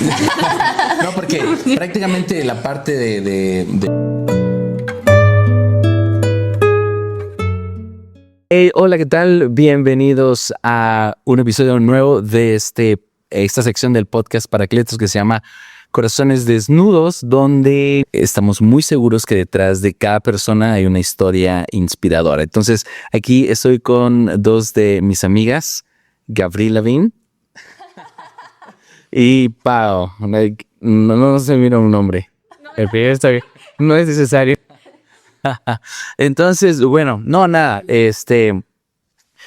No, porque prácticamente la parte Hey, hola, ¿qué tal? Bienvenidos a un episodio nuevo de esta sección del podcast Paracletos que se llama Corazones Desnudos, donde estamos muy seguros que detrás de cada persona hay una historia inspiradora. Entonces, aquí estoy con dos de mis amigas, Gabriel Lavín y Pau. No se mira un nombre. El primer está bien. No es necesario. Entonces, bueno, nada,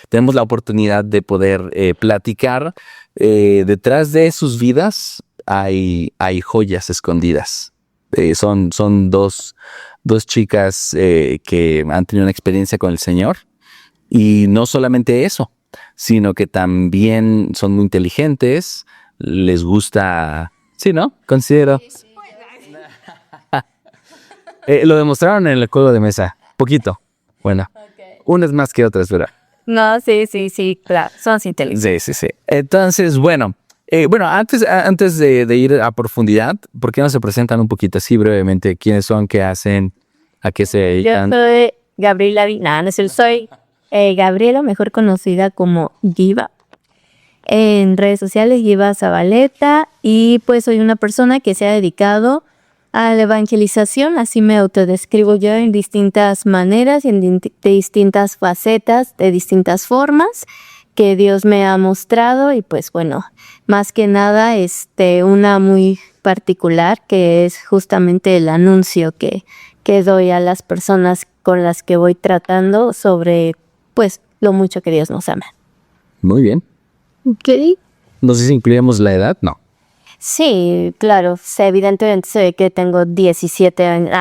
tenemos la oportunidad de poder platicar. Detrás de sus vidas hay joyas escondidas. Son dos chicas que han tenido una experiencia con el Señor. Y no solamente eso, sino que también son muy inteligentes, les gusta... Sí, ¿no? Considero... lo demostraron en el juego de mesa, poquito. Bueno, unas más que otras, pero... No, sí, claro, son inteligentes. Sí. Entonces, bueno, antes de ir a profundidad, ¿por qué no se presentan un poquito así brevemente? ¿Quiénes son? ¿Qué hacen? ¿A qué se dedican? Yo soy Gabriela, soy Gabriela, mejor conocida como Giva. En redes sociales, Giva Zabaleta, y pues soy una persona que se ha dedicado a la evangelización, así me autodescribo yo, en distintas maneras, de distintas facetas, de distintas formas que Dios me ha mostrado. Y pues bueno, más que nada una muy particular, que es justamente el anuncio que doy a las personas con las que voy tratando sobre pues lo mucho que Dios nos ama. Muy bien. ¿Qué? No sé si incluimos la edad, no. Sí, claro, evidentemente se ve que tengo 17 años.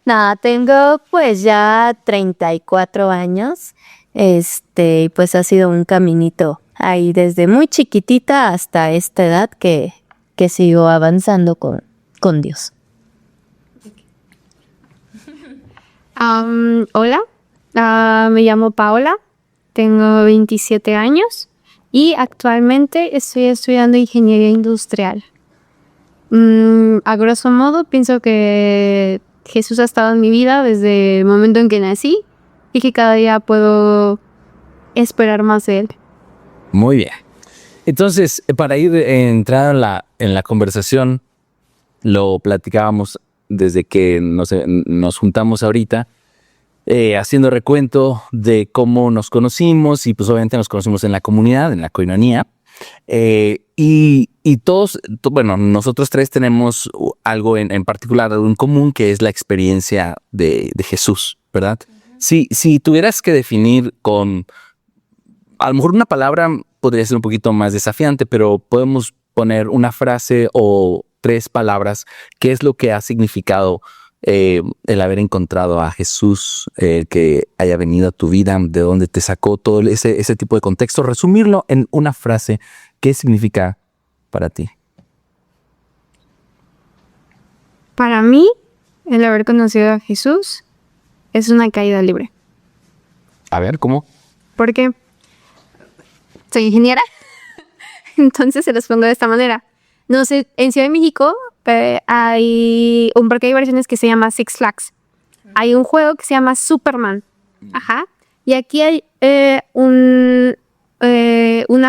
Nada, tengo pues ya 34 años. Pues ha sido un caminito ahí desde muy chiquitita hasta esta edad que sigo avanzando con Dios. Hola, me llamo Paola, tengo 27 años. Y actualmente estoy estudiando ingeniería industrial. A grosso modo, pienso que Jesús ha estado en mi vida desde el momento en que nací y que cada día puedo esperar más de Él. Muy bien. Entonces, para ir entrar en la conversación, lo platicábamos desde que nos juntamos ahorita, haciendo recuento de cómo nos conocimos, y pues obviamente nos conocimos en la comunidad, en la coinonía, y todos, bueno, nosotros tres tenemos algo en particular en común, que es la experiencia de Jesús, ¿verdad? Uh-huh. Si tuvieras que definir con, a lo mejor una palabra podría ser un poquito más desafiante, pero podemos poner una frase o 3 palabras, ¿qué es lo que ha significado el haber encontrado a Jesús, que haya venido a tu vida, de dónde te sacó todo ese tipo de contexto? Resumirlo en una frase, ¿qué significa para ti? Para mí, el haber conocido a Jesús es una caída libre. A ver, ¿cómo? Porque soy ingeniera, entonces se los pongo de esta manera. No sé, en Ciudad de México porque hay versiones que se llama Six Flags. Hay un juego que se llama Superman. Ajá. Y aquí hay una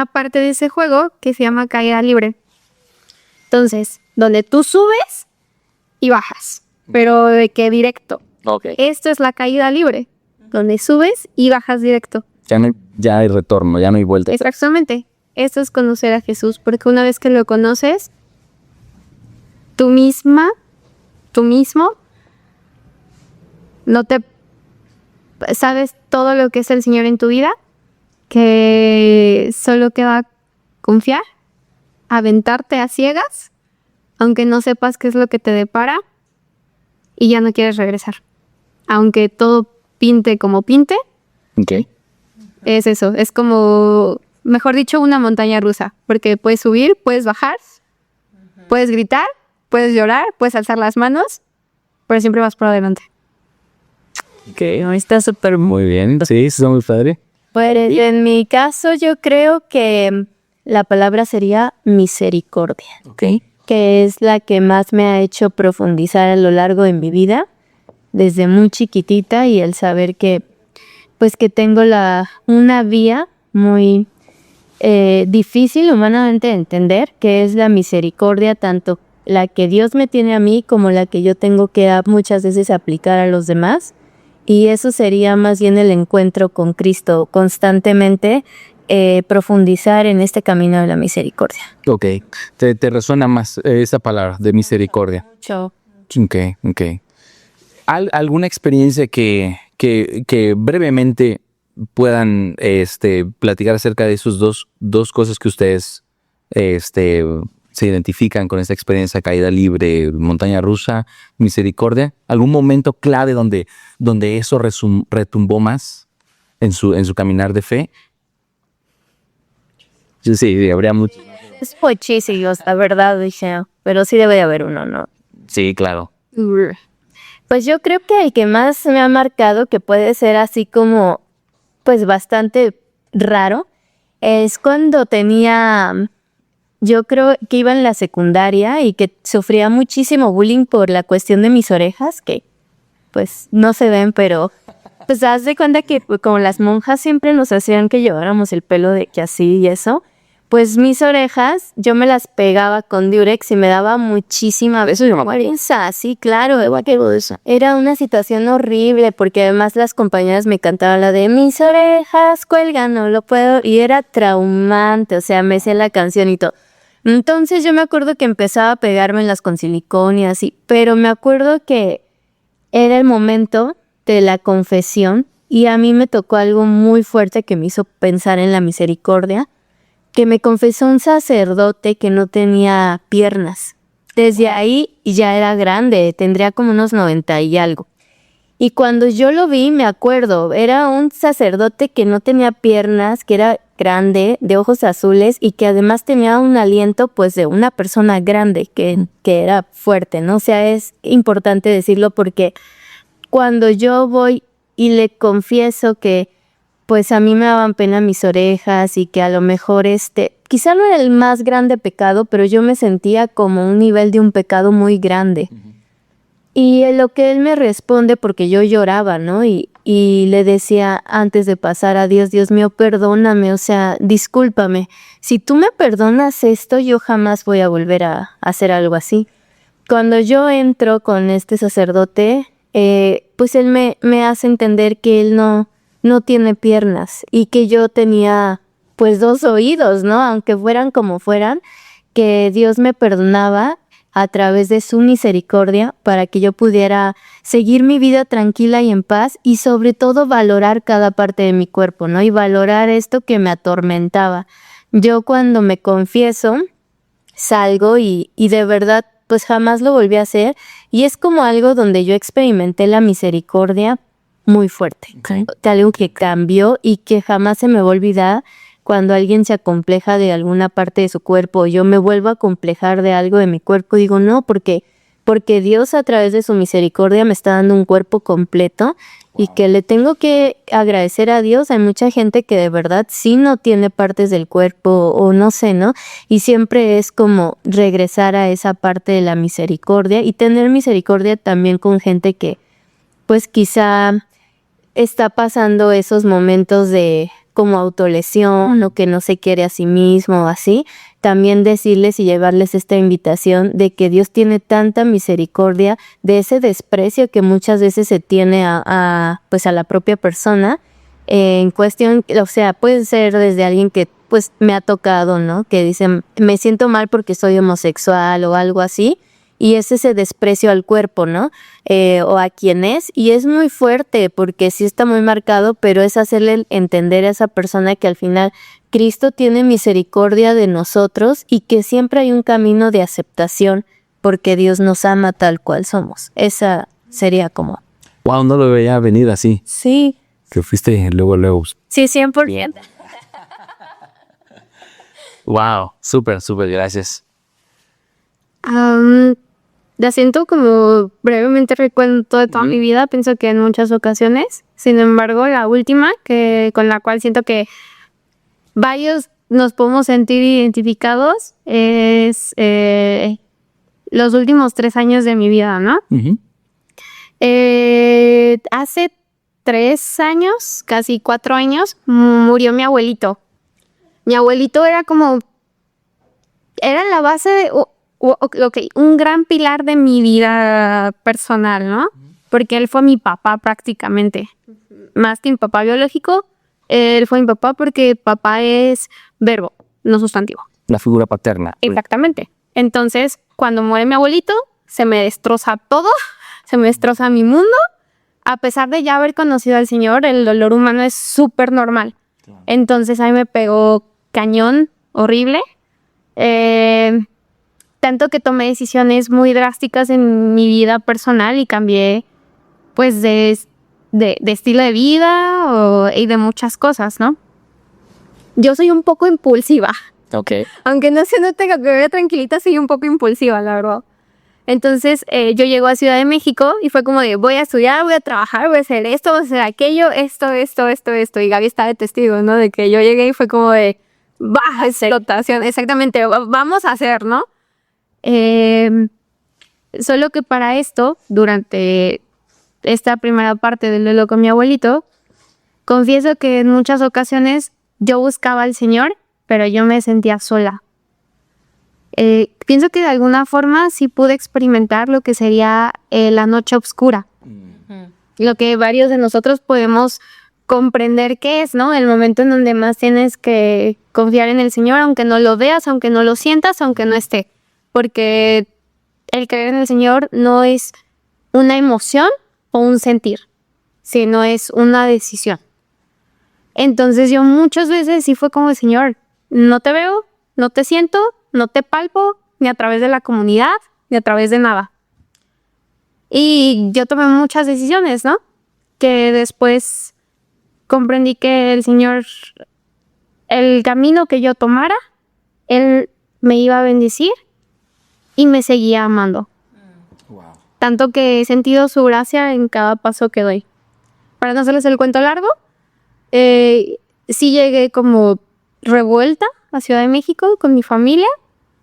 parte de ese juego que se llama caída libre. Entonces, donde tú subes y bajas, pero de que directo. Okay. Esto es la caída libre, donde subes y bajas directo. Ya hay retorno, ya no hay vuelta. Exactamente. Esto es conocer a Jesús, porque una vez que lo conoces, tú mismo, no te sabes todo lo que es el Señor en tu vida, que solo queda confiar, aventarte a ciegas, aunque no sepas qué es lo que te depara, y ya no quieres regresar. Aunque todo pinte como pinte, okay. Es eso, es como, mejor dicho, una montaña rusa, porque puedes subir, puedes bajar, puedes gritar, puedes llorar, puedes alzar las manos, pero siempre vas por adelante. Ok, está súper muy bien. Sí, está muy padre. Pues en mi caso yo creo que la palabra sería misericordia, Ok. que es la que más me ha hecho profundizar a lo largo de mi vida, desde muy chiquitita, y el saber que, pues que tengo una vía muy difícil humanamente de entender, que es la misericordia, tanto la que Dios me tiene a mí como la que yo tengo que muchas veces aplicar a los demás. Y eso sería más bien el encuentro con Cristo, constantemente profundizar en este camino de la misericordia. Ok. Te resuena más esa palabra de misericordia. Mucho. Ok, ok. ¿Alguna experiencia que brevemente puedan platicar acerca de esos dos cosas que ustedes se identifican con esta experiencia, caída libre, montaña rusa, misericordia? ¿Algún momento clave donde eso retumbó más en su caminar de fe? Sí, habría muchos. Es muchísimos, la verdad, dije, pero sí debe de haber uno, ¿no? Sí, claro. Pues yo creo que el que más me ha marcado, que puede ser así como, pues bastante raro, es cuando yo creo que iba en la secundaria y que sufría muchísimo bullying por la cuestión de mis orejas, que pues no se ven, pero pues haz de cuenta que pues, como las monjas siempre nos hacían que lleváramos el pelo de que así y eso, pues mis orejas yo me las pegaba con Durex y me daba muchísima vergüenza. Sí, claro, era una situación horrible porque además las compañeras me cantaban la de mis orejas cuelgan, no lo puedo, y era traumante, o sea, me sé la canción y todo. Entonces yo me acuerdo que empezaba a pegármelas con silicón y así, pero me acuerdo que era el momento de la confesión y a mí me tocó algo muy fuerte que me hizo pensar en la misericordia, que me confesó un sacerdote que no tenía piernas. Desde ahí ya era grande, tendría como unos 90 y algo. Y cuando yo lo vi, me acuerdo, era un sacerdote que no tenía piernas, que era grande, de ojos azules y que además tenía un aliento pues de una persona grande, que era fuerte, ¿no? O sea, es importante decirlo porque cuando yo voy y le confieso que pues a mí me daban pena mis orejas y que a lo mejor quizá no era el más grande pecado, pero yo me sentía como un nivel de un pecado muy grande. Y lo que él me responde, porque yo lloraba, ¿no? Y le decía antes de pasar a Dios, Dios mío, perdóname, o sea, discúlpame. Si tú me perdonas esto, yo jamás voy a volver a hacer algo así. Cuando yo entro con este sacerdote, pues él me hace entender que él no tiene piernas y que yo tenía pues 2 oídos, ¿no? Aunque fueran como fueran, que Dios me perdonaba a través de su misericordia para que yo pudiera seguir mi vida tranquila y en paz y sobre todo valorar cada parte de mi cuerpo, ¿no? Y valorar esto que me atormentaba. Yo cuando me confieso, salgo y de verdad pues jamás lo volví a hacer y es como algo donde yo experimenté la misericordia muy fuerte, Okay. algo que cambió y que jamás se me va a olvidar cuando alguien se acompleja de alguna parte de su cuerpo, o yo me vuelvo a acomplejar de algo de mi cuerpo, digo no, porque Dios a través de su misericordia me está dando un cuerpo completo y que le tengo que agradecer a Dios. Hay mucha gente que de verdad sí no tiene partes del cuerpo o no sé, ¿no? Y siempre es como regresar a esa parte de la misericordia y tener misericordia también con gente que pues quizá está pasando esos momentos de como autolesión o que no se quiere a sí mismo o así, también decirles y llevarles esta invitación de que Dios tiene tanta misericordia de ese desprecio que muchas veces se tiene pues a la propia persona en cuestión, o sea, puede ser desde alguien que pues me ha tocado, ¿no? Que dicen, me siento mal porque soy homosexual o algo así, y es ese desprecio al cuerpo, ¿no? O a quien es, y es muy fuerte porque sí está muy marcado, pero es hacerle entender a esa persona que al final Cristo tiene misericordia de nosotros y que siempre hay un camino de aceptación porque Dios nos ama tal cual somos. Esa sería como... Wow, no lo veía venir así. Sí. Que fuiste luego. Sí, 100%. Wow, súper, gracias. La siento como brevemente recuento de toda mi vida, pienso que en muchas ocasiones. Sin embargo, la última, con la cual siento que varios nos podemos sentir identificados es los últimos 3 años de mi vida, ¿no? Ujú. Hace 3 años, casi 4 años, murió mi abuelito. Mi abuelito era la base de, un gran pilar de mi vida personal, ¿no? Porque él fue mi papá prácticamente. Más que mi papá biológico, él fue mi papá porque papá es verbo, no sustantivo. La figura paterna. Exactamente. Entonces, cuando muere mi abuelito, se me destroza todo, se me destroza mi mundo. A pesar de ya haber conocido al Señor, el dolor humano es súper normal. Entonces, ahí me pegó cañón, horrible. Tanto que tomé decisiones muy drásticas en mi vida personal y cambié, pues, de estilo de vida y de muchas cosas, ¿no? Yo soy un poco impulsiva. Ok. Aunque no se note que me veo tranquilita, soy un poco impulsiva, la verdad. Entonces, yo llego a Ciudad de México y fue como de, voy a estudiar, voy a trabajar, voy a hacer esto, voy a hacer aquello, esto. Y Gaby está de testigo, ¿no? De que yo llegué y fue como de, baja explotación, exactamente, vamos a hacer, ¿no? Solo que para esto, durante esta primera parte del duelo con mi abuelito, confieso que en muchas ocasiones yo buscaba al Señor, pero yo me sentía sola. Pienso que de alguna forma sí pude experimentar lo que sería la noche oscura. Lo que varios de nosotros podemos comprender qué es, ¿no? El momento en donde más tienes que confiar en el Señor, aunque no lo veas, aunque no lo sientas, aunque no esté. Porque el creer en el Señor no es una emoción o un sentir, sino es una decisión. Entonces yo muchas veces sí fue como, Señor, no te veo, no te siento, no te palpo, ni a través de la comunidad, ni a través de nada. Y yo tomé muchas decisiones, ¿no? Que después comprendí que el Señor, el camino que yo tomara, Él me iba a bendecir y me seguía amando. Wow. Tanto que he sentido su gracia en cada paso que doy. Para no hacerles el cuento largo, sí llegué como revuelta a Ciudad de México con mi familia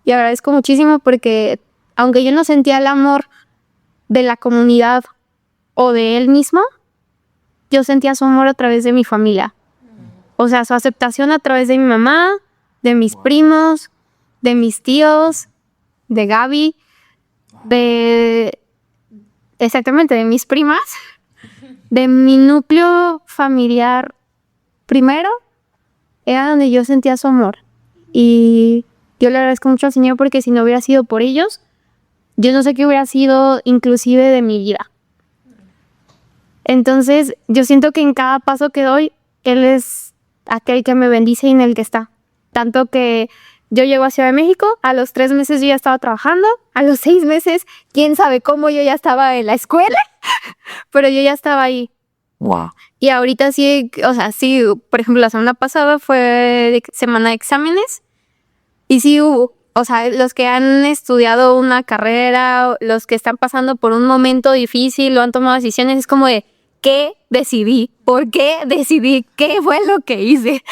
y agradezco muchísimo porque aunque yo no sentía el amor de la comunidad o de él mismo, yo sentía su amor a través de mi familia. O sea, su aceptación a través de mi mamá, de mis primos, de mis tíos, de Gaby, exactamente, de mis primas, de mi núcleo familiar primero, era donde yo sentía su amor. Y yo le agradezco mucho al Señor porque si no hubiera sido por ellos, yo no sé qué hubiera sido inclusive de mi vida. Entonces, yo siento que en cada paso que doy, Él es aquel que me bendice y en el que está. Tanto que yo llego a Ciudad de México, a los 3 meses yo ya estaba trabajando, a los 6 meses, quién sabe cómo yo ya estaba en la escuela, pero yo ya estaba ahí. Wow. Y ahorita sí, o sea, sí, por ejemplo, la semana pasada fue semana de exámenes y sí hubo, o sea, los que han estudiado una carrera, los que están pasando por un momento difícil o han tomado decisiones, es como de, ¿qué decidí? ¿Por qué decidí? ¿Qué fue lo que hice?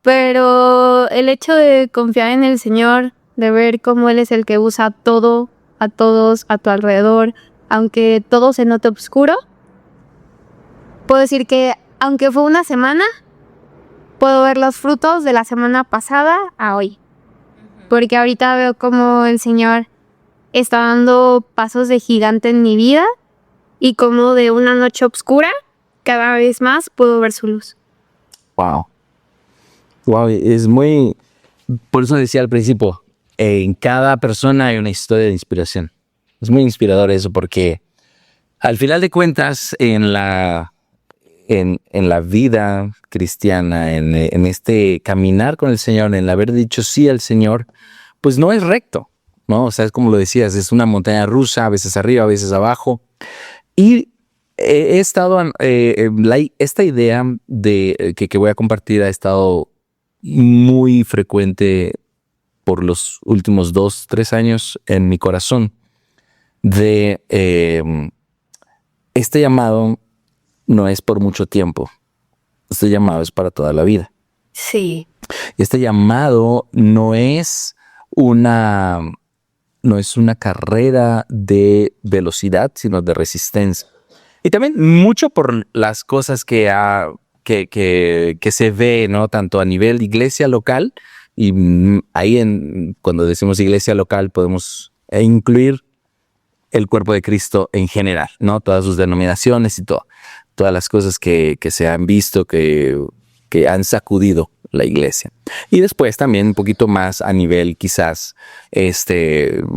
Pero el hecho de confiar en el Señor, de ver cómo Él es el que usa todo, a todos, a tu alrededor, aunque todo se note oscuro, puedo decir que aunque fue una semana, puedo ver los frutos de la semana pasada a hoy. Porque ahorita veo cómo el Señor está dando pasos de gigante en mi vida y como de una noche oscura, cada vez más puedo ver su luz. Wow. Wow, es muy... Por eso decía al principio, en cada persona hay una historia de inspiración. Es muy inspirador eso porque al final de cuentas en la vida cristiana, en este caminar con el Señor, en el haber dicho sí al Señor, pues no es recto, ¿no? O sea, es como lo decías, es una montaña rusa, a veces arriba, a veces abajo. Y he estado, esta idea de que voy a compartir ha estado muy frecuente por los últimos 2, 3 años en mi corazón de este llamado no es por mucho tiempo, este llamado es para toda la vida. Sí. Este llamado no es una carrera de velocidad, sino de resistencia. Y también mucho por las cosas que se ve, ¿no? Tanto a nivel iglesia local, y ahí cuando decimos iglesia local podemos incluir el cuerpo de Cristo en general, ¿no? Todas sus denominaciones y todas las cosas que se han visto, que han sacudido la iglesia. Y después también un poquito más a nivel quizás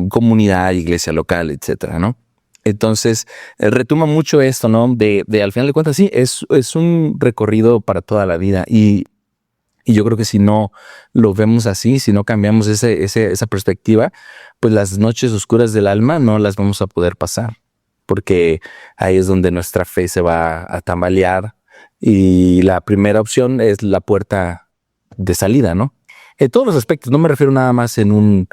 comunidad, iglesia local, etcétera, ¿no? Entonces, retoma mucho esto, ¿no? De al final de cuentas, sí, es un recorrido para toda la vida. Y yo creo que si no lo vemos así, si no cambiamos esa perspectiva, pues las noches oscuras del alma no las vamos a poder pasar. Porque ahí es donde nuestra fe se va a tambalear. Y la primera opción es la puerta de salida, ¿no? En todos los aspectos, no me refiero nada más en un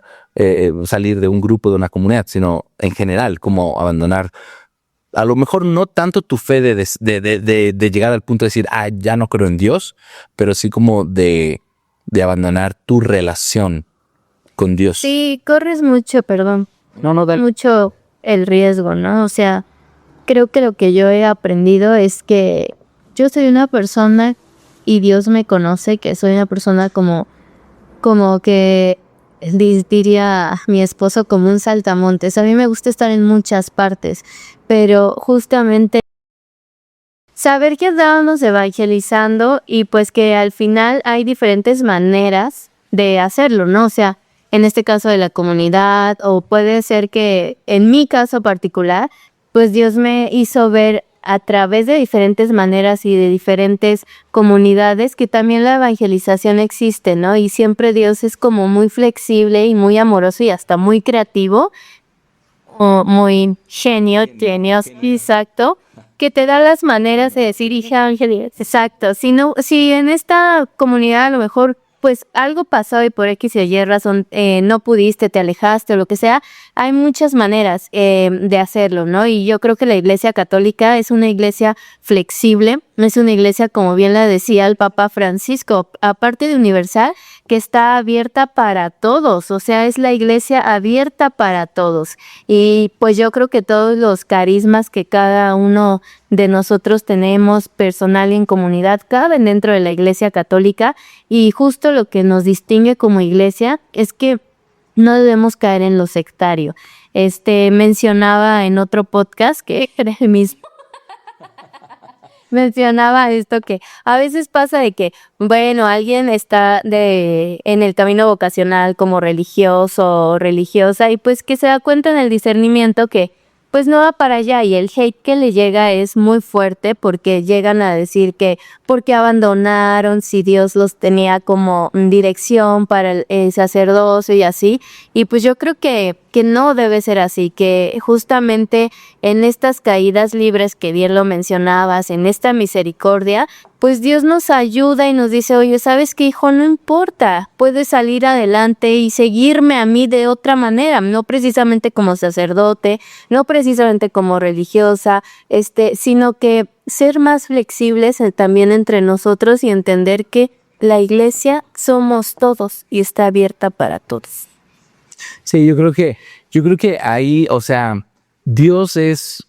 salir de un grupo, de una comunidad, sino en general, como abandonar, a lo mejor no tanto tu fe de llegar al punto de decir, ya no creo en Dios, pero sí como de abandonar tu relación con Dios. Sí, corres mucho, perdón. No, dale. Mucho el riesgo, ¿no? O sea, creo que lo que yo he aprendido es que yo soy una persona y Dios me conoce, que soy una persona como que diría mi esposo como un saltamontes. A mí me gusta estar en muchas partes, pero justamente saber que estábamos evangelizando y pues que al final hay diferentes maneras de hacerlo, ¿no? O sea, en este caso de la comunidad, o puede ser que en mi caso particular, pues Dios me hizo ver a través de diferentes maneras y de diferentes comunidades que también la evangelización existe, ¿no? Y siempre Dios es como muy flexible y muy amoroso y hasta muy creativo, o muy genio, exacto, que te da las maneras de decir, hija Ángel, exacto. Si en esta comunidad a lo mejor pues algo pasó y por X o Y razón no pudiste, te alejaste o lo que sea, hay muchas maneras de hacerlo, ¿no? Y yo creo que la Iglesia Católica es una iglesia flexible, es una iglesia, como bien la decía el Papa Francisco, aparte de universal, que está abierta para todos, o sea, es la iglesia abierta para todos. Y pues yo creo que todos los carismas que cada uno de nosotros tenemos, personal y en comunidad, caben dentro de la Iglesia Católica, y justo lo que nos distingue como iglesia es que no debemos caer en lo sectario. Mencionaba en otro podcast que era el mismo. Mencionaba esto, que a veces pasa de que, bueno, alguien está en el camino vocacional como religioso o religiosa, y pues que se da cuenta en el discernimiento que pues no va para allá, y el hate que le llega es muy fuerte porque llegan a decir que ¿por qué abandonaron si Dios los tenía como dirección para el sacerdocio y así? Y pues yo creo que no debe ser así, que justamente en estas caídas libres que bien lo mencionabas, en esta misericordia, pues Dios nos ayuda y nos dice, oye, ¿sabes qué, hijo? No importa, puedes salir adelante y seguirme a mí de otra manera, no precisamente como sacerdote, no precisamente como religiosa, sino que ser más flexibles también entre nosotros y entender que la iglesia somos todos y está abierta para todos. Sí, yo creo que ahí, o sea, Dios es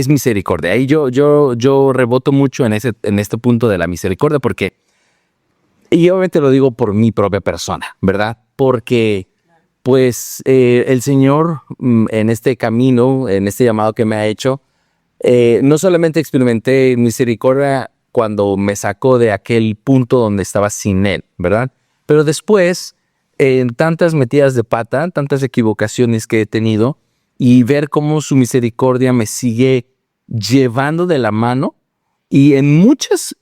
misericordia. Ahí yo reboto mucho en este punto de la misericordia, porque, y obviamente lo digo por mi propia persona, ¿verdad? Porque pues el Señor en este camino, en este llamado que me ha hecho, no solamente experimenté misericordia cuando me sacó de aquel punto donde estaba sin Él, ¿verdad? Pero después, en tantas metidas de pata, tantas equivocaciones que he tenido, y ver cómo su misericordia me sigue llevando de la mano, y en muchas,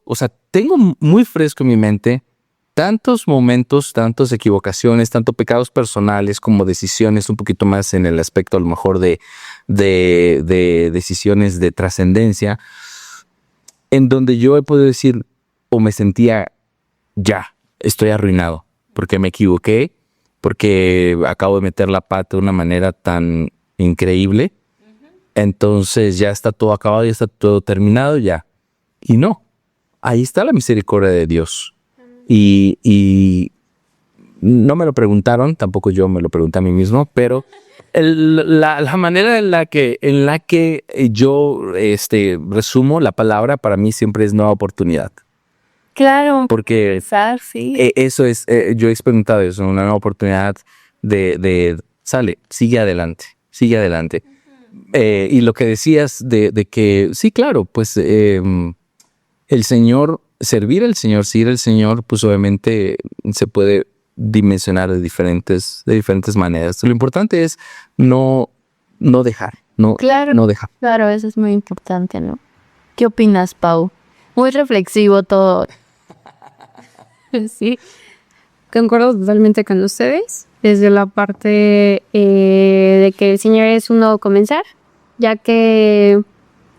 o sea, tengo muy fresco en mi mente tantos momentos, tantas equivocaciones, tanto pecados personales como decisiones un poquito más en el aspecto a lo mejor de decisiones de trascendencia, en donde yo he podido decir o me sentía, ya, estoy arruinado, porque me equivoqué, porque acabo de meter la pata de una manera tan increíble. Entonces ya está todo acabado, ya está todo terminado, ya Y no, ahí está la misericordia de Dios. Y no me lo preguntaron, tampoco yo me lo pregunté a mí mismo, pero la manera en la que yo resumo la palabra para mí siempre es nueva oportunidad. Claro, Porque empezar, sí. eso es, yo he experimentado eso, una nueva oportunidad sale, sigue adelante, sigue adelante. Y lo que decías de que, sí, claro, pues el Señor, servir al Señor, seguir al Señor, pues obviamente se puede dimensionar de diferentes maneras. Lo importante es no dejar, Claro. no dejar. Claro, eso es muy importante, ¿no? ¿Qué opinas, Pau? Muy reflexivo todo. Sí, concuerdo totalmente con ustedes. Desde la parte de que el Señor es un nuevo comenzar, ya que,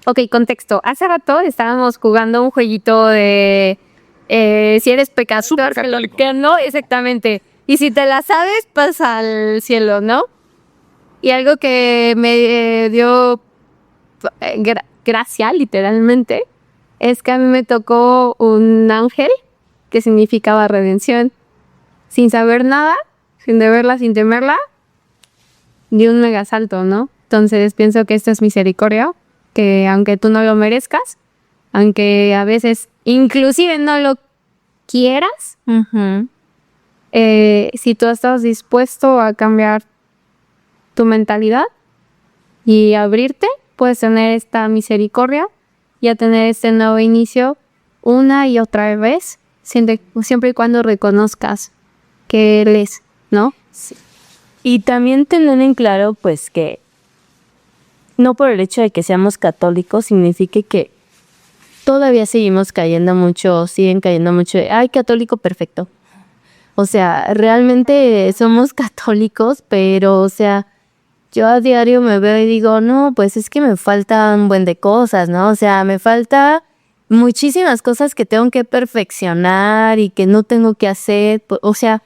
ok, contexto. Hace rato estábamos jugando un jueguito de si eres pecador, que no, exactamente. Y si te la sabes, pasa al cielo, ¿no? Y algo que me dio gracia, literalmente, es que a mí me tocó un ángel que significaba redención. Sin saber nada, sin deberla, sin temerla, di un mega salto, ¿no? Entonces pienso que esta es misericordia, que aunque tú no lo merezcas, aunque a veces inclusive no lo quieras, si tú estás dispuesto a cambiar tu mentalidad y abrirte, puedes tener esta misericordia y a tener este nuevo inicio una y otra vez, siempre y cuando reconozcas que Él es, ¿no? Sí. Y también tener en claro, pues, que no por el hecho de que seamos católicos signifique que todavía siguen cayendo mucho de, ay, católico perfecto. O sea, realmente somos católicos, pero, o sea, yo a diario me veo y digo, no, pues es que me faltan un buen de cosas, ¿no? O sea, me falta muchísimas cosas que tengo que perfeccionar y que no tengo que hacer. O sea,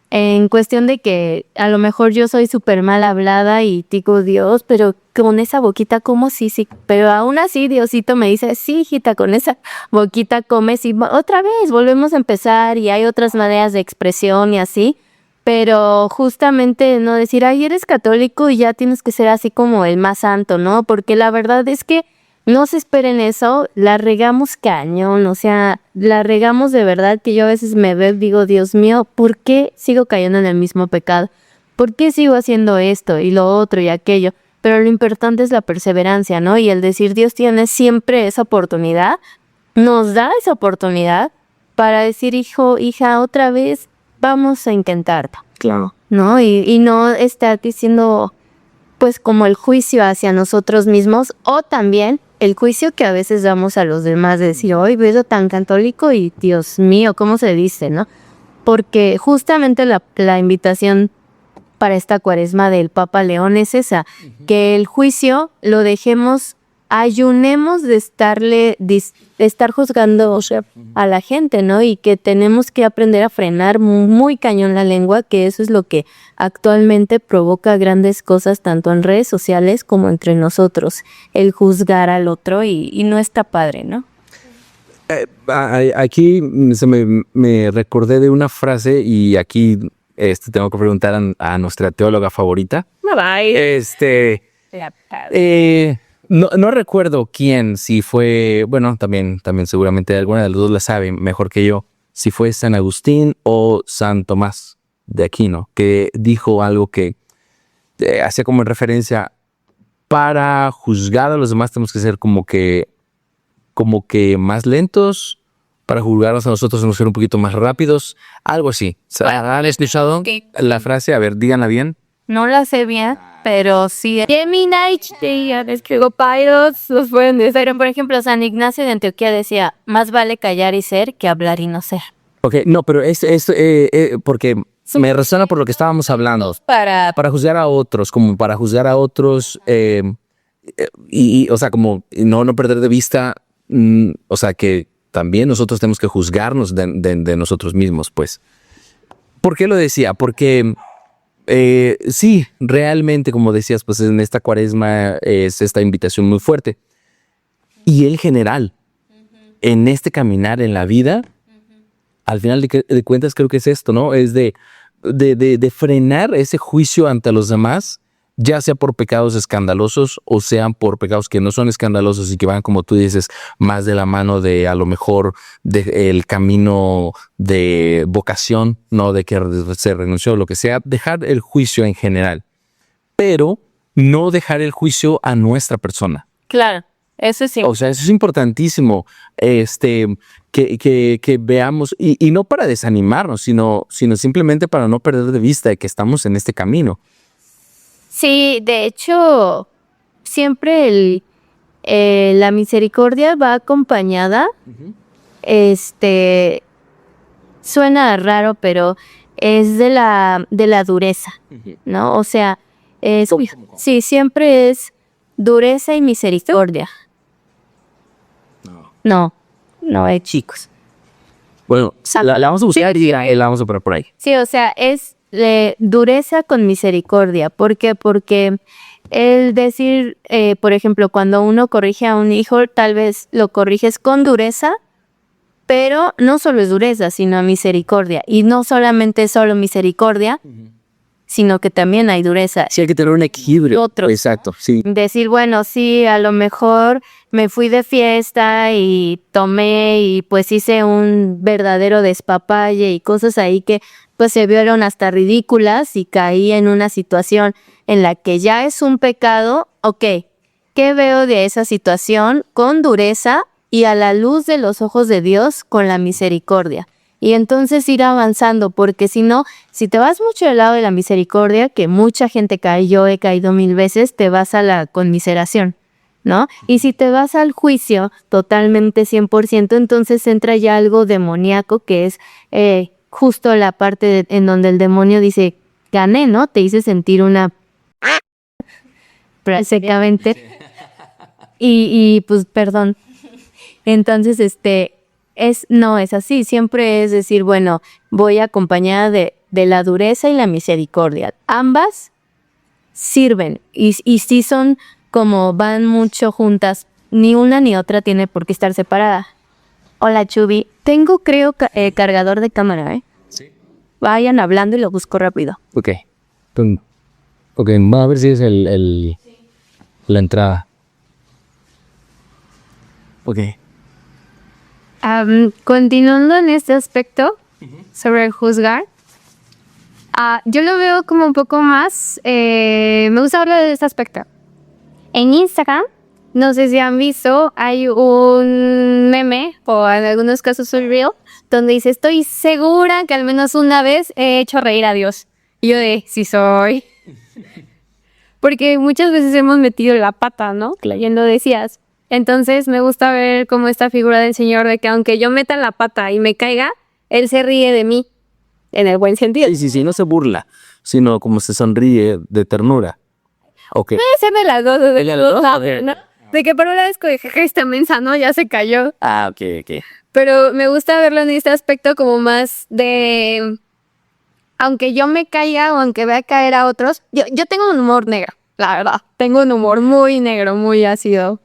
en cuestión de que a lo mejor yo soy súper mal hablada y digo, Dios, pero con esa boquita como sí, pero aún así Diosito me dice, sí, hijita, con esa boquita comes y otra vez volvemos a empezar y hay otras maneras de expresión y así, pero justamente no decir, ay, eres católico y ya tienes que ser así como el más santo, ¿no? Porque la verdad es que no se esperen eso, la regamos cañón, o sea, la regamos de verdad que yo a veces me veo y digo, Dios mío, ¿por qué sigo cayendo en el mismo pecado? ¿Por qué sigo haciendo esto y lo otro y aquello? Pero lo importante es la perseverancia, ¿no? Y el decir, Dios tiene siempre esa oportunidad, nos da esa oportunidad para decir, hijo, hija, otra vez vamos a intentarlo. Claro. ¿No? Y no estar diciendo, pues, como el juicio hacia nosotros mismos o también el juicio que a veces damos a los demás de decir, hoy veo tan católico y Dios mío, ¿cómo se dice, no? Porque justamente la invitación para esta cuaresma del Papa León es esa, que el juicio lo dejemos, ayunemos de estar juzgando a la gente, ¿no? Y que tenemos que aprender a frenar muy cañón la lengua, que eso es lo que actualmente provoca grandes cosas tanto en redes sociales como entre nosotros, el juzgar al otro y no está padre, ¿no? Aquí me recordé de una frase y aquí tengo que preguntar a nuestra teóloga favorita. No recuerdo quién, si fue, bueno, también seguramente alguna de los dos la sabe mejor que yo, si fue San Agustín o San Tomás de Aquino, que dijo algo que hacía como en referencia, para juzgar a los demás tenemos que ser como que más lentos, para juzgarnos a nosotros tenemos que ser un poquito más rápidos, algo así. ¿Han escuchado la frase? A ver, díganla bien. No la sé bien, pero sí. Los pueden decir. Pero, por ejemplo, San Ignacio de Antioquía decía, más vale callar y ser que hablar y no ser. Ok, no, pero porque me resuena por lo que estábamos hablando. Para juzgar a otros, como para juzgar a otros, o sea, como no perder de vista, o sea, que también nosotros tenemos que juzgarnos de nosotros mismos, pues. ¿Por qué lo decía? Porque sí, realmente, como decías, pues en esta cuaresma es esta invitación muy fuerte. Y en general, en este caminar en la vida, al final de cuentas creo que es esto, ¿no? Es de frenar ese juicio ante los demás, ya sea por pecados escandalosos o sean por pecados que no son escandalosos y que van, como tú dices, más de la mano de a lo mejor el camino de vocación, no de que se renunció o lo que sea, dejar el juicio en general, pero no dejar el juicio a nuestra persona. Claro, eso sí. O sea, eso es importantísimo, que veamos, y no para desanimarnos, sino simplemente para no perder de vista de que estamos en este camino. Sí, de hecho, siempre la misericordia va acompañada. Suena raro, pero es de la dureza, ¿no? O sea, sí, siempre es dureza y misericordia. No, chicos. Bueno, la vamos a buscar y la vamos a poner por ahí. Sí, o sea, es dureza con misericordia. ¿Por qué? Porque el decir, por ejemplo, cuando uno corrige a un hijo, tal vez lo corriges con dureza, pero no solo es dureza, sino misericordia. Y no solamente solo misericordia, sino que también hay dureza. Sí, hay que tener un equilibrio. Exacto, sí. Decir, bueno, sí, a lo mejor me fui de fiesta y tomé y pues hice un verdadero despapalle y cosas ahí que pues se vieron hasta ridículas y caí en una situación en la que ya es un pecado. Ok, ¿qué veo de esa situación? Con dureza y a la luz de los ojos de Dios con la misericordia. Y entonces ir avanzando, porque si no, si te vas mucho del lado de la misericordia, que mucha gente cae, yo he caído 1000 veces, te vas a la conmiseración, ¿no? Y si te vas al juicio totalmente 100%, entonces entra ya algo demoníaco, que es justo la parte en donde el demonio dice, gané, ¿no? Te hice sentir una... prácticamente. Y pues, perdón. Entonces, no es así, siempre es decir, bueno, voy acompañada de la dureza y la misericordia. Ambas sirven y sí son como van mucho juntas, ni una ni otra tiene por qué estar separada. Hola, Chubi, tengo creo cargador de cámara, ¿eh? Sí. Vayan hablando y lo busco rápido. Ok, vamos a ver si es la entrada. Ok. Continuando en este aspecto sobre el juzgar, yo lo veo como un poco más, me gusta hablar de este aspecto. En Instagram, no sé si han visto, hay un meme, o en algunos casos un reel, donde dice, estoy segura que al menos una vez he hecho reír a Dios. Y yo sí soy. Porque muchas veces hemos metido la pata, ¿no? Bien lo decías. Entonces me gusta ver como esta figura del Señor de que aunque yo meta la pata y me caiga, Él se ríe de mí, en el buen sentido. Sí, no se burla, sino como se sonríe de ternura. Okay. Puede ser de las dos. ¿No? De que por una vez que esta mensa, ¿no? Ya se cayó. Ok. Pero me gusta verlo en este aspecto como más de... Aunque yo me caiga o aunque vea caer a otros, yo tengo un humor negro, la verdad. Tengo un humor muy negro, muy ácido.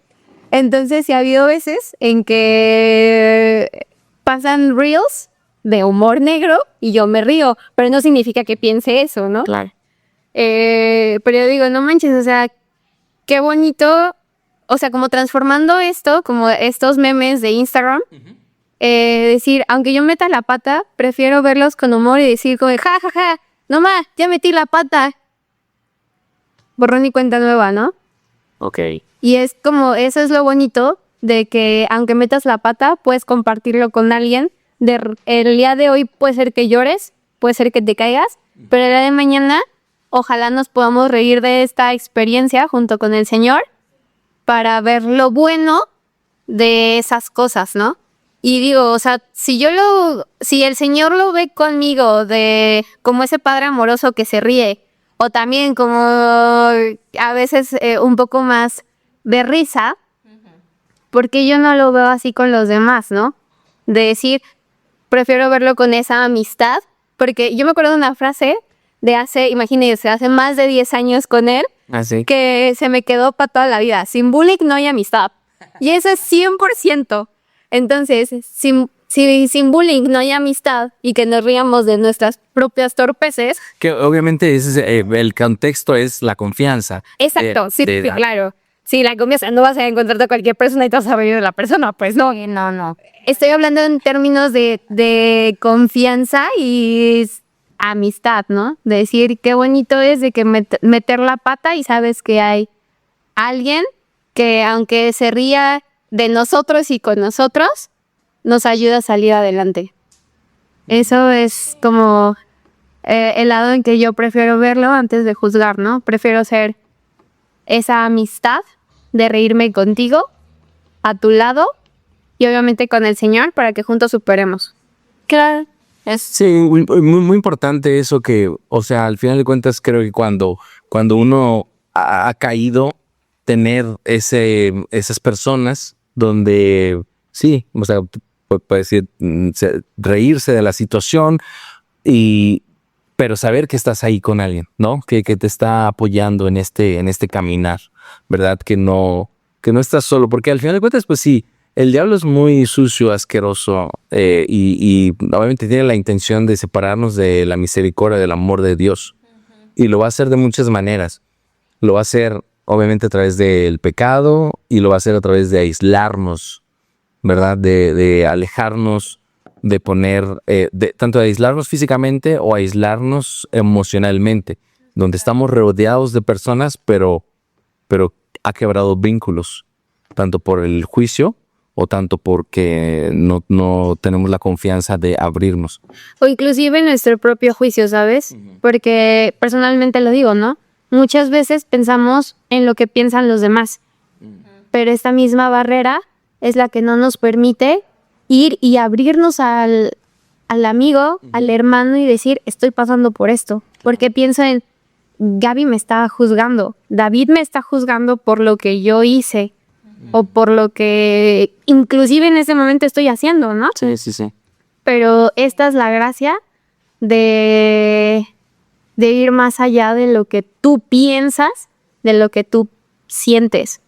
Entonces, sí ha habido veces en que pasan reels de humor negro y yo me río, pero no significa que piense eso, ¿no? Claro. Pero yo digo, no manches, o sea, qué bonito, o sea, como transformando esto, como estos memes de Instagram, decir, aunque yo meta la pata, prefiero verlos con humor y decir como, ja, no más, ya metí la pata. Borrón y cuenta nueva, ¿no? Ok. Y es como, eso es lo bonito de que aunque metas la pata, puedes compartirlo con alguien. El día de hoy puede ser que llores, puede ser que te caigas, pero el día de mañana ojalá nos podamos reír de esta experiencia junto con el Señor para ver lo bueno de esas cosas, ¿no? Y digo, o sea, si el Señor lo ve conmigo de como ese padre amoroso que se ríe, o también como a veces un poco más de risa, porque yo no lo veo así con los demás, ¿no? De decir, prefiero verlo con esa amistad, porque yo me acuerdo de una frase de imagínense, hace más de 10 años con él, que se me quedó para toda la vida. Sin bullying no hay amistad. Y eso es 100%. Entonces, si sin bullying no hay amistad y que nos ríamos de nuestras propias torpeces. Que obviamente el contexto es la confianza. Exacto, sí, claro. Sí, la confianza. No vas a encontrarte a cualquier persona y te vas a reír de la persona, pues no. No. Estoy hablando en términos de confianza y amistad, ¿no? De decir qué bonito es de que meter la pata y sabes que hay alguien que aunque se ría de nosotros y con nosotros, nos ayuda a salir adelante. Eso es como el lado en que yo prefiero verlo antes de juzgar, ¿no? Prefiero ser esa amistad de reírme contigo, a tu lado y obviamente con el Señor para que juntos superemos. Claro. Sí, muy importante eso que, o sea, al final de cuentas creo que cuando uno ha caído, tener esas personas donde, sí, o sea, puede decir, reírse de la situación, pero saber que estás ahí con alguien, ¿no? Que te está apoyando en este caminar, ¿verdad? Que no estás solo, porque al final de cuentas, pues sí, el diablo es muy sucio, asqueroso, y obviamente tiene la intención de separarnos de la misericordia, del amor de Dios. Y lo va a hacer de muchas maneras. Lo va a hacer, obviamente, a través del pecado y lo va a hacer a través de aislarnos, ¿verdad? De alejarnos, de poner, tanto de aislarnos físicamente o aislarnos emocionalmente, donde estamos rodeados de personas, pero ha quebrado vínculos, tanto por el juicio o tanto porque no tenemos la confianza de abrirnos. O inclusive nuestro propio juicio, ¿sabes? Porque personalmente lo digo, ¿no? Muchas veces pensamos en lo que piensan los demás, pero esta misma barrera es la que no nos permite ir y abrirnos al amigo, al hermano y decir, estoy pasando por esto. Porque pienso en, Gaby me está juzgando, David me está juzgando por lo que yo hice o por lo que inclusive en ese momento estoy haciendo, ¿no? Sí. Pero esta es la gracia de ir más allá de lo que tú piensas, de lo que tú sientes.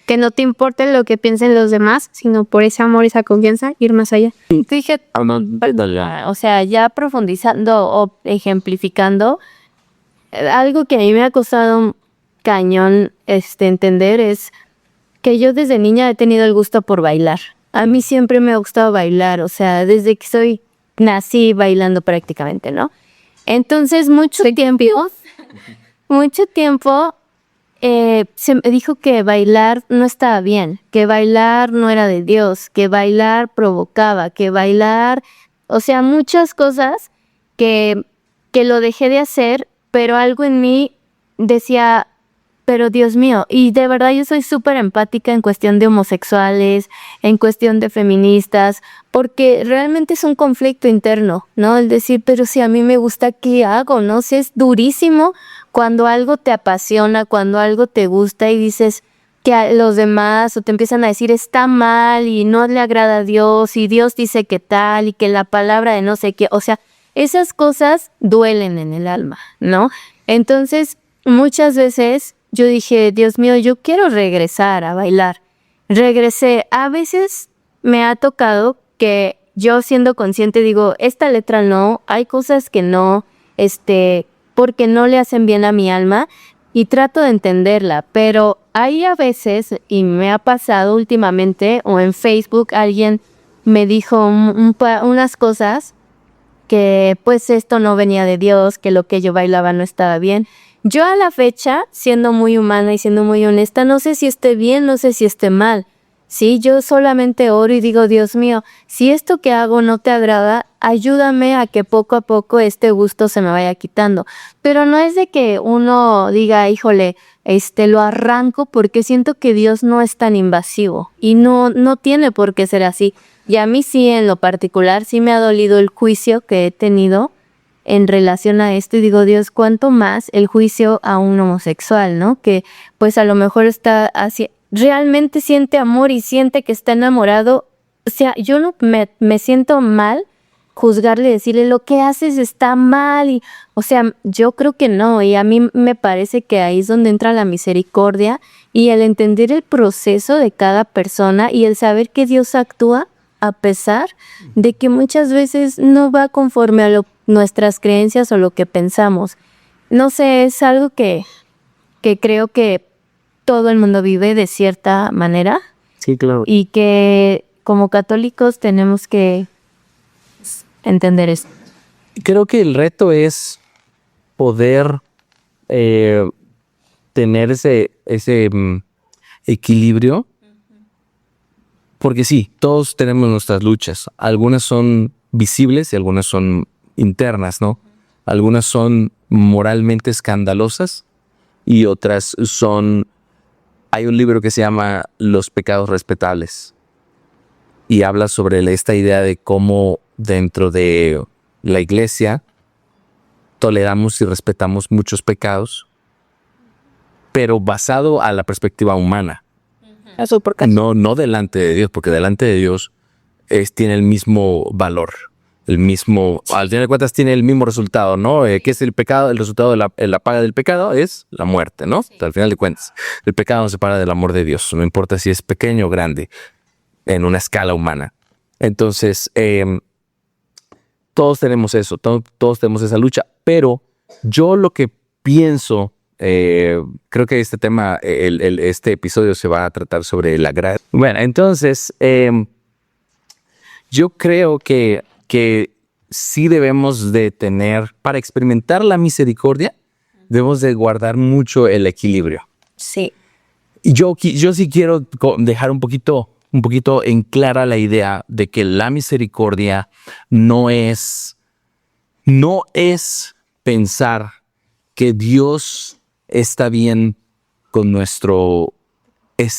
Que no te importe lo que piensen los demás, sino por ese amor, esa confianza, ir más allá. Fíjate, o sea, ya profundizando o ejemplificando, algo que a mí me ha costado cañón entender es que yo desde niña he tenido el gusto por bailar. A mí siempre me ha gustado bailar, o sea, desde que nací bailando prácticamente, ¿no? Entonces, mucho tiempo se me dijo que bailar no estaba bien, que bailar no era de Dios, que bailar provocaba, que bailar, o sea, muchas cosas que lo dejé de hacer, pero algo en mí decía, pero Dios mío, y de verdad yo soy súper empática en cuestión de homosexuales, en cuestión de feministas, porque realmente es un conflicto interno, ¿no? El decir, pero si a mí me gusta, ¿qué hago? No sé, es durísimo cuando algo te apasiona, cuando algo te gusta y dices que a los demás o te empiezan a decir está mal y no le agrada a Dios y Dios dice que tal y que la palabra de no sé qué, o sea, esas cosas duelen en el alma, ¿no? Entonces, muchas veces yo dije, Dios mío, yo quiero regresar a bailar. Regresé. A veces me ha tocado que yo siendo consciente digo, esta letra no, hay cosas que no, porque no le hacen bien a mi alma y trato de entenderla, pero hay a veces, y me ha pasado últimamente, o en Facebook alguien me dijo unas cosas que pues esto no venía de Dios, que lo que yo bailaba no estaba bien. Yo a la fecha, siendo muy humana y siendo muy honesta, no sé si esté bien, no sé si esté mal. Sí, yo solamente oro y digo, Dios mío, si esto que hago no te agrada, ayúdame a que poco a poco este gusto se me vaya quitando. Pero no es de que uno diga, híjole, lo arranco porque siento que Dios no es tan invasivo y no tiene por qué ser así. Y a mí sí, en lo particular, sí me ha dolido el juicio que he tenido en relación a esto y digo, Dios, ¿cuánto más el juicio a un homosexual, ¿no? Que pues a lo mejor está así, realmente siente amor y siente que está enamorado. O sea, yo no me siento mal juzgarle, decirle lo que haces está mal y, o sea, yo creo que no y a mí me parece que ahí es donde entra la misericordia y el entender el proceso de cada persona y el saber que Dios actúa a pesar de que muchas veces no va conforme a nuestras creencias o lo que pensamos. No sé, es algo que creo que todo el mundo vive de cierta manera. Sí, claro. Y que como católicos tenemos que entender esto. Creo que el reto es poder tener ese equilibrio. Porque sí, todos tenemos nuestras luchas. Algunas son visibles y algunas son internas, ¿no? Algunas son moralmente escandalosas y otras son... Hay un libro que se llama Los pecados respetables y habla sobre esta idea de cómo dentro de la iglesia toleramos y respetamos muchos pecados, pero basado a la perspectiva humana. Eso por caso. No delante de Dios, porque delante de Dios tiene el mismo valor, el mismo, al final de cuentas tiene el mismo resultado, ¿no? ¿Qué es el pecado? El resultado de la paga del pecado es la muerte, ¿no? Sí. Al final de cuentas, el pecado no se separa del amor de Dios, no importa si es pequeño o grande, en una escala humana. Entonces, todos tenemos eso, todos tenemos esa lucha, pero yo lo que pienso, creo que este tema, este episodio se va a tratar sobre la gracia. Bueno, entonces, yo creo que sí debemos de tener, para experimentar la misericordia, debemos de guardar mucho el equilibrio. Sí. Y yo sí quiero dejar un poquito en clara la idea de que la misericordia no es pensar que Dios está bien con nuestro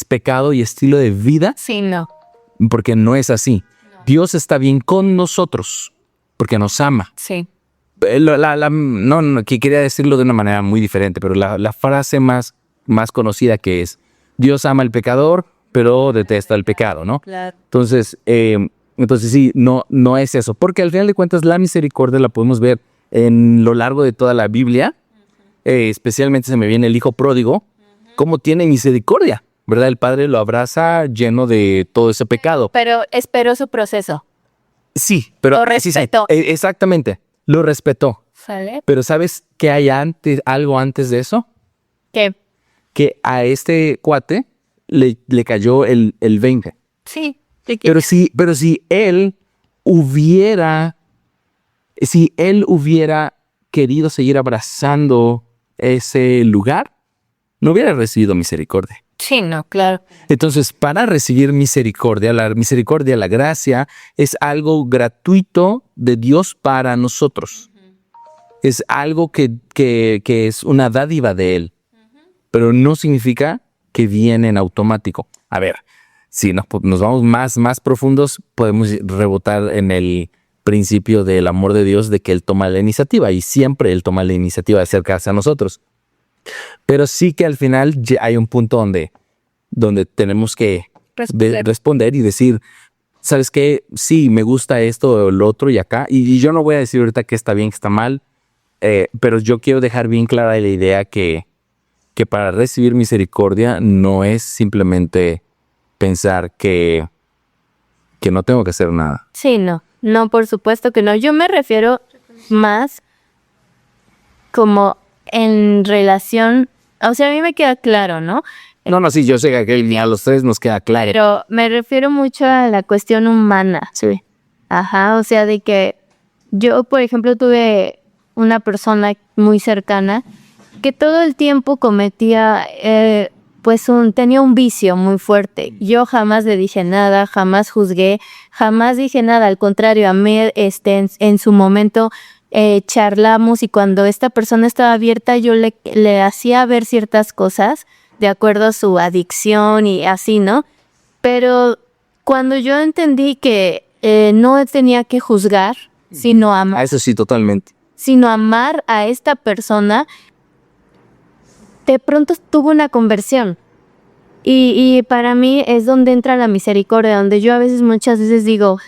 pecado y estilo de vida, Sí, no. porque no es así. Dios está bien con nosotros porque nos ama. Sí. No, que quería decirlo de una manera muy diferente, pero la frase más conocida que es: Dios ama al pecador, pero detesta el pecado, ¿no? Claro. Entonces sí, no es eso, porque al final de cuentas la misericordia la podemos ver en lo largo de toda la Biblia. Especialmente se me viene el hijo pródigo, cómo tiene misericordia, ¿verdad? El padre lo abraza lleno de todo ese pecado. Pero esperó su proceso. Sí, pero Lo respetó. Sí, exactamente, lo respetó. ¿Sale? Pero ¿sabes qué hay algo antes de eso? ¿Qué? Que a este cuate le cayó el 20. Sí. Pero si él hubiera querido seguir abrazando ese lugar, no hubiera recibido misericordia. Sí, no, claro. Entonces, para recibir misericordia, la gracia es algo gratuito de Dios para nosotros. Es algo que es una dádiva de Él, pero no significa que viene en automático. A ver, si nos vamos más profundos, podemos rebotar en el principio del amor de Dios, de que Él toma la iniciativa y siempre Él toma la iniciativa de acercarse a nosotros. Pero sí que al final hay un punto donde tenemos que responder y decir, ¿sabes qué? Sí, me gusta esto o lo otro y acá. Y yo no voy a decir ahorita que está bien, que está mal, pero yo quiero dejar bien clara la idea que para recibir misericordia no es simplemente pensar que no tengo que hacer nada. Sí, no. No, por supuesto que no. Yo me refiero más como en relación, o sea, a mí me queda claro, ¿no? No, sí, yo sé que ni a los tres nos queda claro. Pero me refiero mucho a la cuestión humana. Sí. Ajá, o sea, de que yo, por ejemplo, tuve una persona muy cercana que todo el tiempo cometía, tenía un vicio muy fuerte. Yo jamás le dije nada, jamás juzgué, jamás dije nada. Al contrario, a mí en su momento charlamos y cuando esta persona estaba abierta, yo le hacía ver ciertas cosas de acuerdo a su adicción y así, ¿no? Pero cuando yo entendí que no tenía que juzgar, sino amar. Eso sí, totalmente. Sino amar a esta persona, de pronto tuvo una conversión. Y para mí es donde entra la misericordia, donde yo muchas veces digo,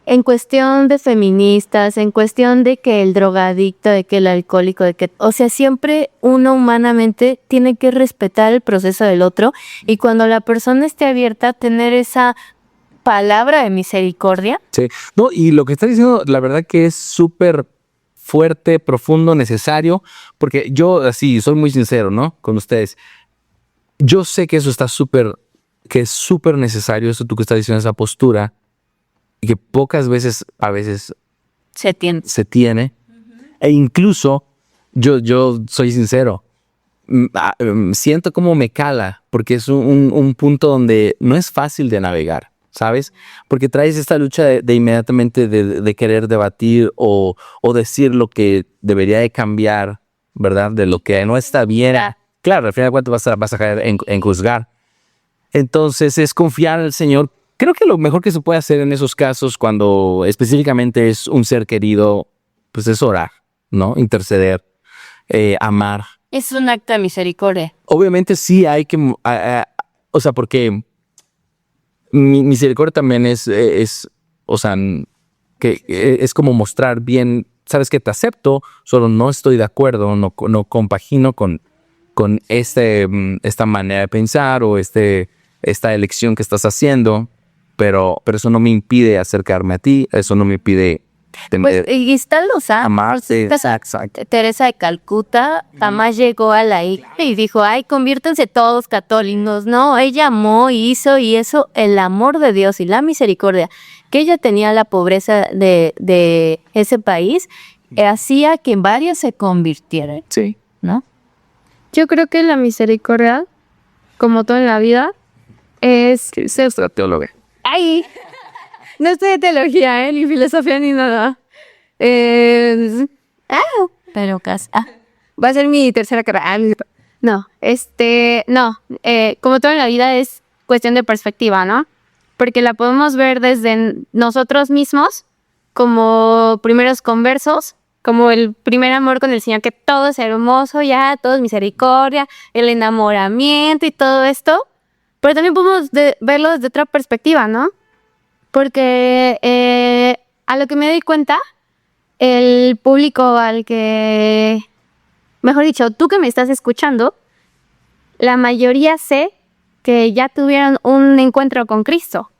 en cuestión de feministas, en cuestión de que el drogadicto, de que el alcohólico, o sea, siempre uno humanamente tiene que respetar el proceso del otro y cuando la persona esté abierta, tener esa palabra de misericordia. Sí. No, y lo que estás diciendo, la verdad que es súper fuerte, profundo, necesario, porque yo así soy muy sincero, ¿no? Con ustedes. Yo sé que eso está que es súper necesario, eso tú que estás diciendo, esa postura, y que pocas veces, a veces Se tiene. se tiene. E incluso, yo soy sincero, siento como me cala, porque es un punto donde no es fácil de navegar, ¿sabes? Porque traes esta lucha de inmediatamente de querer debatir o decir lo que debería de cambiar, ¿verdad? De lo que no está bien. Claro, al final de cuentas vas a caer en juzgar. Entonces es confiar en el Señor. Creo que lo mejor que se puede hacer en esos casos, cuando específicamente es un ser querido, pues es orar, ¿no? Interceder, amar. Es un acto de misericordia. Obviamente sí hay que, o sea, porque misericordia también es, o sea, que es como mostrar bien, sabes que te acepto, solo no estoy de acuerdo, no compagino con esta manera de pensar o esta elección que estás haciendo, pero eso no me impide acercarme a ti, eso no me impide Pues, y están los amarte. Exacto. Teresa de Calcuta jamás llegó a la iglesia y dijo, ay, conviértanse todos católicos. No, ella amó, hizo, y eso, el amor de Dios y la misericordia que ella tenía, la pobreza de ese país, hacía que varios se convirtieran, Sí. ¿no? Yo creo que la misericordia, como todo en la vida, es... Es nuestra teóloga. ¡Ay! No estoy de teología, ni filosofía, ni nada. Pero casi. Va a ser mi tercera carrera. No, como todo en la vida es cuestión de perspectiva, ¿no? Porque la podemos ver desde nosotros mismos, como primeros conversos, como el primer amor con el Señor, que todo es hermoso, ya, todo es misericordia, el enamoramiento y todo esto. Pero también podemos verlo desde otra perspectiva, ¿no? Porque a lo que me doy cuenta, el público al que, mejor dicho, tú que me estás escuchando, la mayoría sé que ya tuvieron un encuentro con Cristo.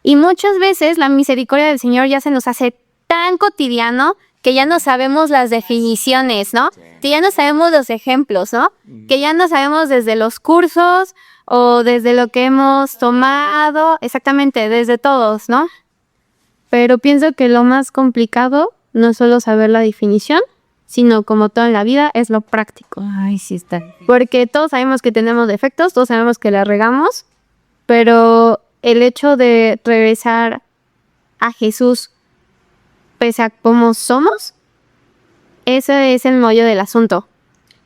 Y muchas veces la misericordia del Señor ya se nos hace tan cotidiano que ya no sabemos las definiciones, ¿no? Que ya no sabemos los ejemplos, ¿no? Que ya no sabemos desde los cursos o desde lo que hemos tomado, exactamente, desde todos, ¿no? Pero pienso que lo más complicado no es solo saber la definición, sino como todo en la vida, es lo práctico. Ay, sí está. Porque todos sabemos que tenemos defectos, todos sabemos que la regamos, pero el hecho de regresar a Jesús pese a cómo somos, ese es el meollo del asunto.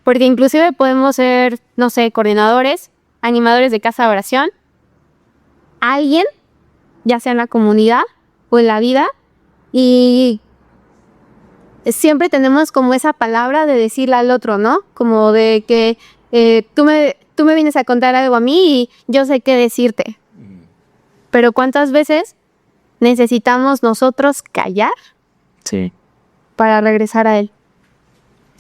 Porque inclusive podemos ser, no sé, coordinadores, animadores de casa de oración, alguien, ya sea en la comunidad o en la vida, y siempre tenemos como esa palabra de decirle al otro, ¿no? Como de que tú me vienes a contar algo a mí y yo sé qué decirte. Pero ¿cuántas veces necesitamos nosotros callar? Sí. Para regresar a él.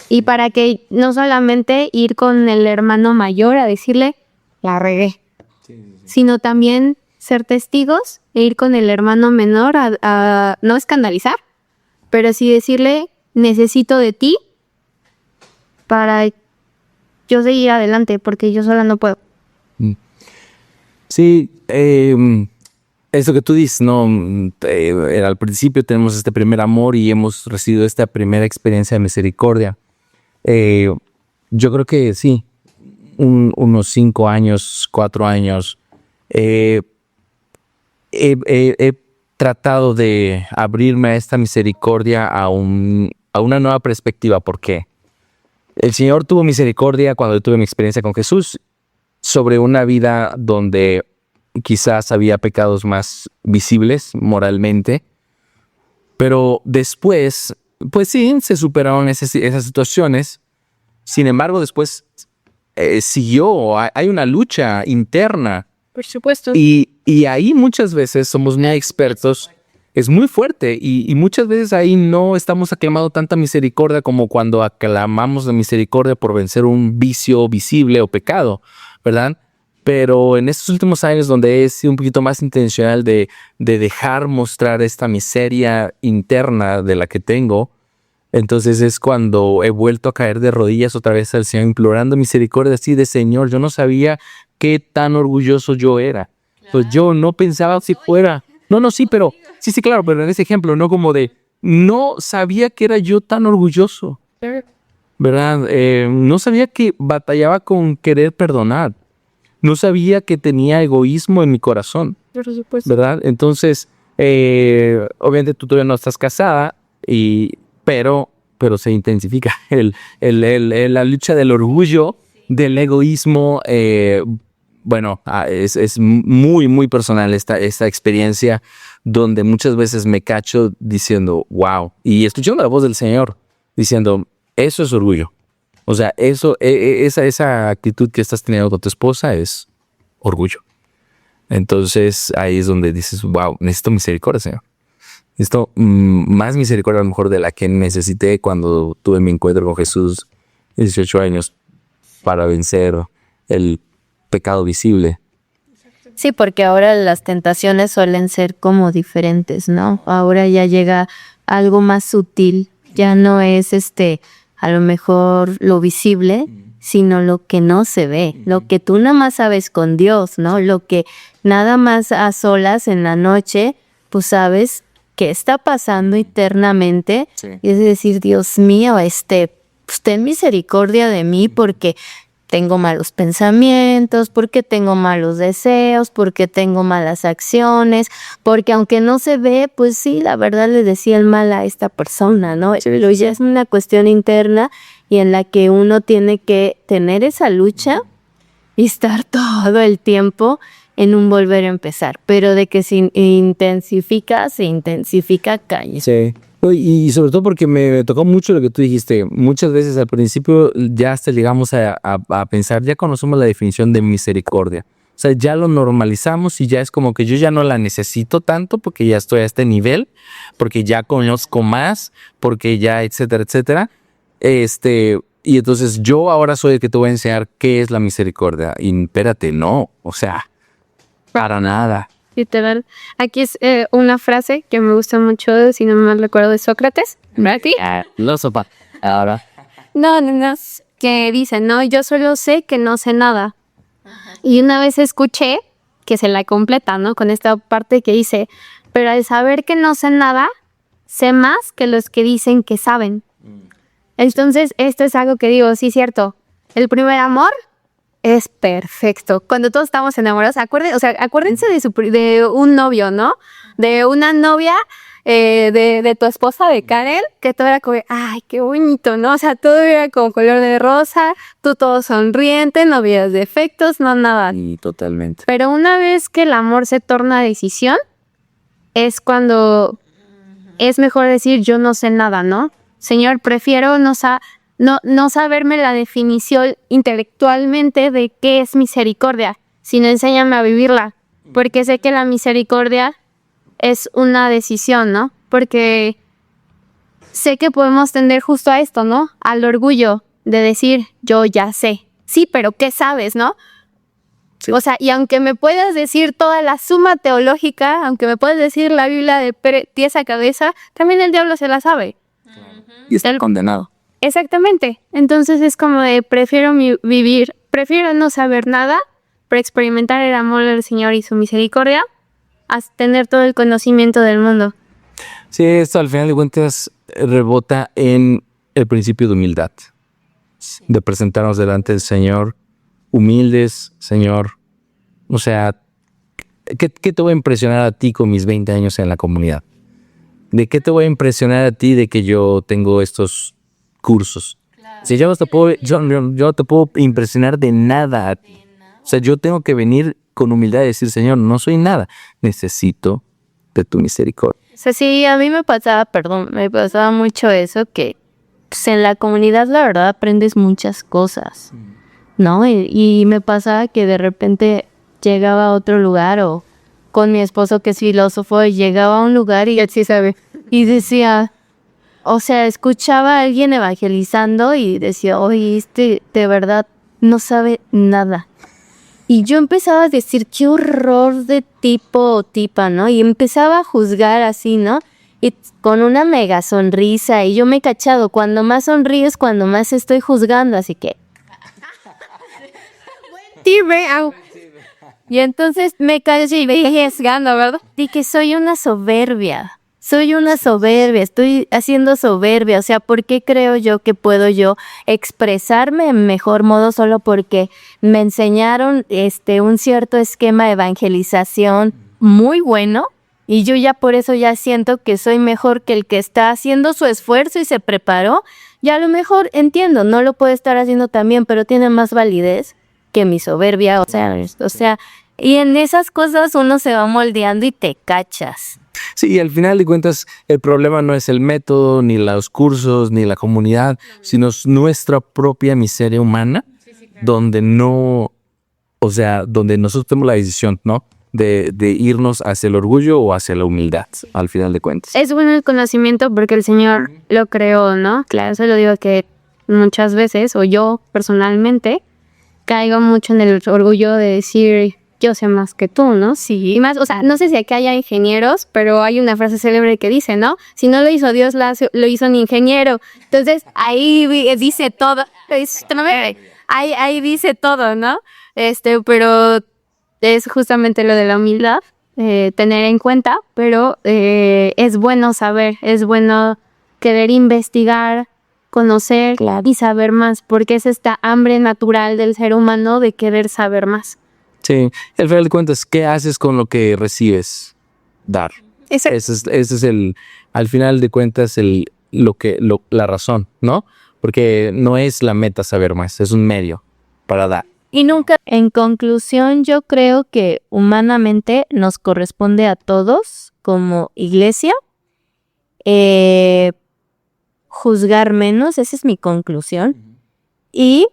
Y para que no solamente ir con el hermano mayor a decirle, la regué, sino también ser testigos e ir con el hermano menor a no escandalizar, pero sí decirle, necesito de ti para yo seguir adelante, porque yo sola no puedo. Sí, eso que tú dices, ¿no? Al principio tenemos este primer amor y hemos recibido esta primera experiencia de misericordia. Yo creo que sí, unos 5 años, 4 años, he tratado de abrirme a esta misericordia, a una nueva perspectiva. ¿Por qué? El Señor tuvo misericordia cuando yo tuve mi experiencia con Jesús sobre una vida donde quizás había pecados más visibles moralmente, pero después, pues sí, se superaron esas situaciones. Sin embargo, después hay una lucha interna. Por supuesto. Y ahí muchas veces somos muy expertos, es muy fuerte, y muchas veces ahí no estamos aclamando tanta misericordia como cuando aclamamos la misericordia por vencer un vicio visible o pecado, ¿verdad? Pero en estos últimos años donde he sido un poquito más intencional de dejar mostrar esta miseria interna de la que tengo, entonces es cuando he vuelto a caer de rodillas otra vez al Señor, implorando misericordia así de Señor, yo no sabía qué tan orgulloso yo era. Pues yo no pensaba si fuera. No, sí, pero sí, claro, pero en ese ejemplo, no como de, no sabía que era yo tan orgulloso, ¿verdad? No sabía que batallaba con querer perdonar. No sabía que tenía egoísmo en mi corazón, Por supuesto. ¿verdad? Entonces, obviamente tú todavía no estás casada, pero se intensifica la lucha del orgullo, del egoísmo. Bueno, es muy, muy personal esta experiencia donde muchas veces me cacho diciendo, wow, y escuchando la voz del Señor diciendo, eso es orgullo. O sea, esa actitud que estás teniendo con tu esposa es orgullo. Entonces ahí es donde dices, wow, necesito misericordia, Señor. Necesito más misericordia a lo mejor de la que necesité cuando tuve mi encuentro con Jesús 18 años para vencer el pecado visible. Sí, porque ahora las tentaciones suelen ser como diferentes, ¿no? Ahora ya llega algo más sutil, ya no es a lo mejor lo visible, sino lo que no se ve, lo que tú nada más sabes con Dios, ¿no? Lo que nada más a solas en la noche, pues sabes qué está pasando internamente. Sí. Y es decir, Dios mío, pues ten misericordia de mí porque tengo malos pensamientos, porque tengo malos deseos, porque tengo malas acciones, porque aunque no se ve, pues sí, la verdad le decía el mal a esta persona, ¿no? Pero ya es una cuestión interna y en la que uno tiene que tener esa lucha y estar todo el tiempo en un volver a empezar, pero de que se intensifica calle. Sí. Y sobre todo porque me tocó mucho lo que tú dijiste. Muchas veces al principio ya hasta llegamos a pensar, ya conocemos la definición de misericordia. O sea, ya lo normalizamos y ya es como que yo ya no la necesito tanto porque ya estoy a este nivel, porque ya conozco más, porque ya etcétera, etcétera. Y entonces yo ahora soy el que te voy a enseñar qué es la misericordia. Y espérate, no, o sea, para nada. Literal. Aquí es una frase que me gusta mucho, si no me recuerdo, de Sócrates, ¿verdad? Lo sopa. Ahora. No, que dice, no, yo solo sé que no sé nada. Y una vez escuché que se la completa, ¿no? Con esta parte que dice, pero al saber que no sé nada, sé más que los que dicen que saben. Entonces, esto es algo que digo, sí, cierto. El primer amor es perfecto. Cuando todos estamos enamorados, acuérdense de un novio, ¿no? De una novia, de tu esposa, de Karen, que todo era como, ay, qué bonito, ¿no? O sea, todo era como color de rosa, tú todo sonriente, no veías defectos, no nada. Y totalmente. Pero una vez que el amor se torna decisión, es cuando es mejor decir, yo no sé nada, ¿no? Señor, prefiero no saberme la definición intelectualmente de qué es misericordia, sino enséñame a vivirla, porque sé que la misericordia es una decisión, ¿no? Porque sé que podemos tender justo a esto, ¿no? Al orgullo de decir, yo ya sé. Sí, pero ¿qué sabes, no? Sí. O sea, y aunque me puedas decir toda la suma teológica, aunque me puedas decir la Biblia de pies a cabeza, también el diablo se la sabe. Y está condenado. Exactamente. Entonces es como de prefiero no saber nada, pero experimentar el amor del Señor y su misericordia, a tener todo el conocimiento del mundo. Sí, esto al final de cuentas rebota en el principio de humildad, de presentarnos delante del Señor, humildes, Señor. O sea, ¿qué te voy a impresionar a ti con mis 20 años en la comunidad? ¿De qué te voy a impresionar a ti de que yo tengo estos cursos? Claro. Si yo no te puedo impresionar de nada a ti. O sea, yo tengo que venir con humildad y decir, Señor, no soy nada. Necesito de tu misericordia. O sea, sí, a mí me pasaba mucho eso, que pues, en la comunidad la verdad aprendes muchas cosas, ¿no? Y me pasaba que de repente llegaba a otro lugar o con mi esposo que es filósofo y llegaba a un lugar y él sí sabe. Y decía, o sea, escuchaba a alguien evangelizando y decía, oye, de verdad no sabe nada. Y yo empezaba a decir, qué horror de tipo o tipa, ¿no? Y empezaba a juzgar así, ¿no? Y con una mega sonrisa. Y yo me he cachado, cuando más sonríes, cuando más estoy juzgando. Así que... Y entonces me callé y veía juzgando, ¿verdad? Y que soy una soberbia. Estoy haciendo soberbia. O sea, ¿por qué creo yo que puedo yo expresarme en mejor modo solo porque me enseñaron un cierto esquema de evangelización muy bueno? Y yo ya por eso ya siento que soy mejor que el que está haciendo su esfuerzo y se preparó. Y a lo mejor entiendo, no lo puede estar haciendo también, pero tiene más validez que mi soberbia. O sea, y en esas cosas uno se va moldeando y te cachas. Sí, y al final de cuentas, el problema no es el método, ni los cursos, ni la comunidad, sino es nuestra propia miseria humana, donde no, o sea, donde nosotros tenemos la decisión, ¿no? De irnos hacia el orgullo o hacia la humildad, al final de cuentas. Es bueno el conocimiento porque el Señor lo creó, ¿no? Claro, eso lo digo que muchas veces, o yo personalmente, caigo mucho en el orgullo de decir, yo sé más que tú, ¿no? Sí. Y más, o sea, no sé si aquí haya ingenieros, pero hay una frase célebre que dice, ¿no? Si no lo hizo Dios, lo hizo un ingeniero. Entonces, ahí dice todo. Ahí dice todo, ¿no? Pero es justamente lo de la humildad, tener en cuenta, pero es bueno saber, es bueno querer investigar, conocer y saber más, porque es esta hambre natural del ser humano de querer saber más. Sí, al final de cuentas, ¿qué haces con lo que recibes? Dar. Ese es el, al final de cuentas, la razón, ¿no? Porque no es la meta saber más, es un medio para dar. Y nunca, en conclusión, yo creo que humanamente nos corresponde a todos, como iglesia, juzgar menos, esa es mi conclusión, y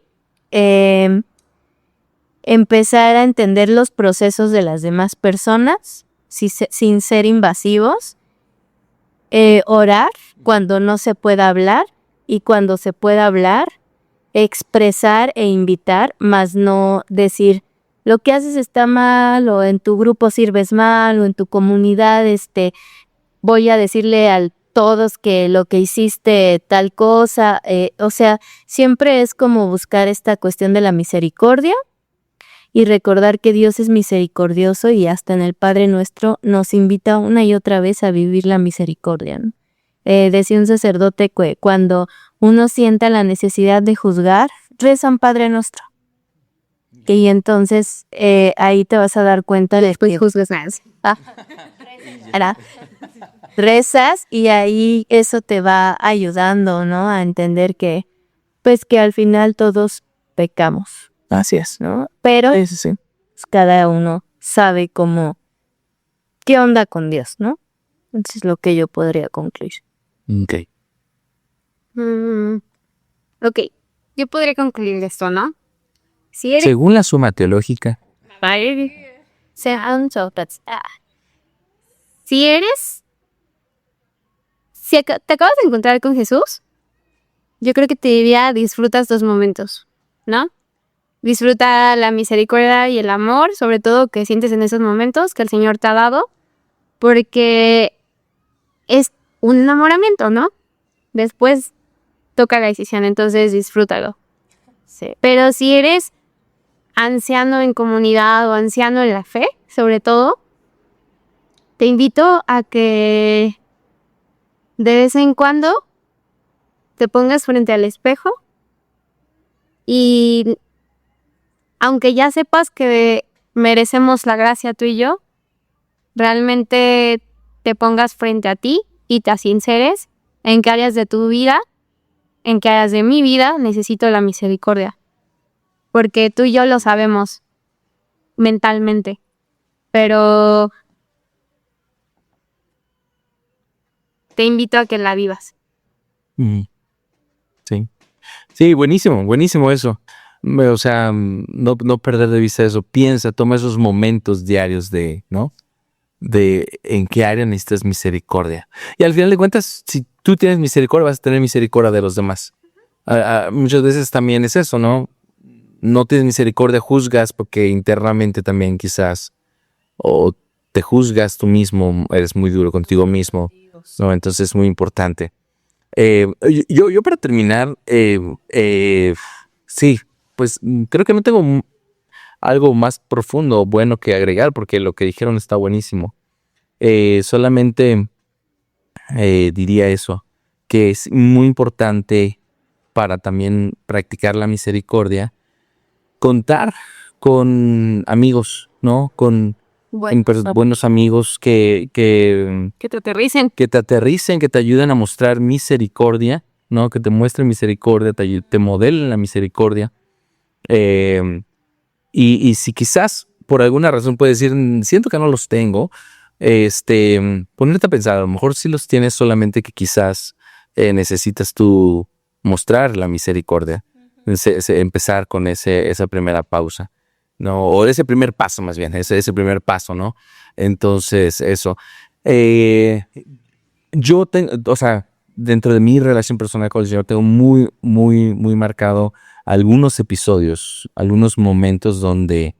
empezar a entender los procesos de las demás personas sin ser invasivos, orar cuando no se pueda hablar y cuando se pueda hablar, expresar e invitar, más no decir lo que haces está mal o en tu grupo sirves mal o en tu comunidad voy a decirle a todos que lo que hiciste tal cosa, o sea, siempre es como buscar esta cuestión de la misericordia y recordar que Dios es misericordioso y hasta en el Padre Nuestro nos invita una y otra vez a vivir la misericordia, ¿no? Decía un sacerdote que cuando uno sienta la necesidad de juzgar, reza un Padre Nuestro. Y entonces ahí te vas a dar cuenta de que juzgas más. Rezas y ahí eso te va ayudando, ¿no? A entender que, pues que al final todos pecamos. Así es, ¿no? Pero sí. Cada uno sabe qué onda con Dios, ¿no? Eso es lo que yo podría concluir. Ok. Ok, yo podría concluir esto, ¿no? Si eres... Según la suma teológica. Si te acabas de encontrar con Jesús, yo creo que te diría disfruta estos momentos, ¿no? Disfruta la misericordia y el amor, sobre todo que sientes en esos momentos que el Señor te ha dado, porque es un enamoramiento, ¿no? Después toca la decisión, entonces disfrútalo. Sí. Pero si eres anciano en comunidad o anciano en la fe, sobre todo, te invito a que de vez en cuando te pongas frente al espejo y aunque ya sepas que merecemos la gracia tú y yo, realmente te pongas frente a ti y te sinceres en qué áreas de tu vida, en qué áreas de mi vida necesito la misericordia. Porque tú y yo lo sabemos mentalmente, pero te invito a que la vivas. Sí. Sí, buenísimo eso. O sea, no perder de vista eso. Piensa, toma esos momentos diarios ¿no? De en qué área necesitas misericordia. Y al final de cuentas, si tú tienes misericordia, vas a tener misericordia de los demás. Muchas veces también es eso, ¿no? no tienes misericordia, juzgas porque internamente también quizás, o te juzgas tú mismo, eres muy duro contigo mismo, ¿no? Entonces es muy importante. Yo para terminar, sí, pues creo que no tengo algo más profundo o bueno que agregar porque lo que dijeron está buenísimo. Solamente diría eso, que es muy importante para también practicar la misericordia, contar con amigos, ¿no? Con buenos amigos que te aterricen. que te aterricen, que te ayuden a mostrar misericordia, ¿no? Que te muestren misericordia, te modelen la misericordia. Y si quizás por alguna razón puedes decir, siento que no los tengo, ponerte a pensar, a lo mejor sí los tienes, solamente que quizás necesitas tú mostrar la misericordia, empezar con esa primera pausa, ¿no? O ese primer paso más bien, ese primer paso, ¿no? Entonces, eso. Yo tengo, o sea, dentro de mi relación personal con el Señor, tengo muy, muy, muy marcado algunos episodios, algunos momentos donde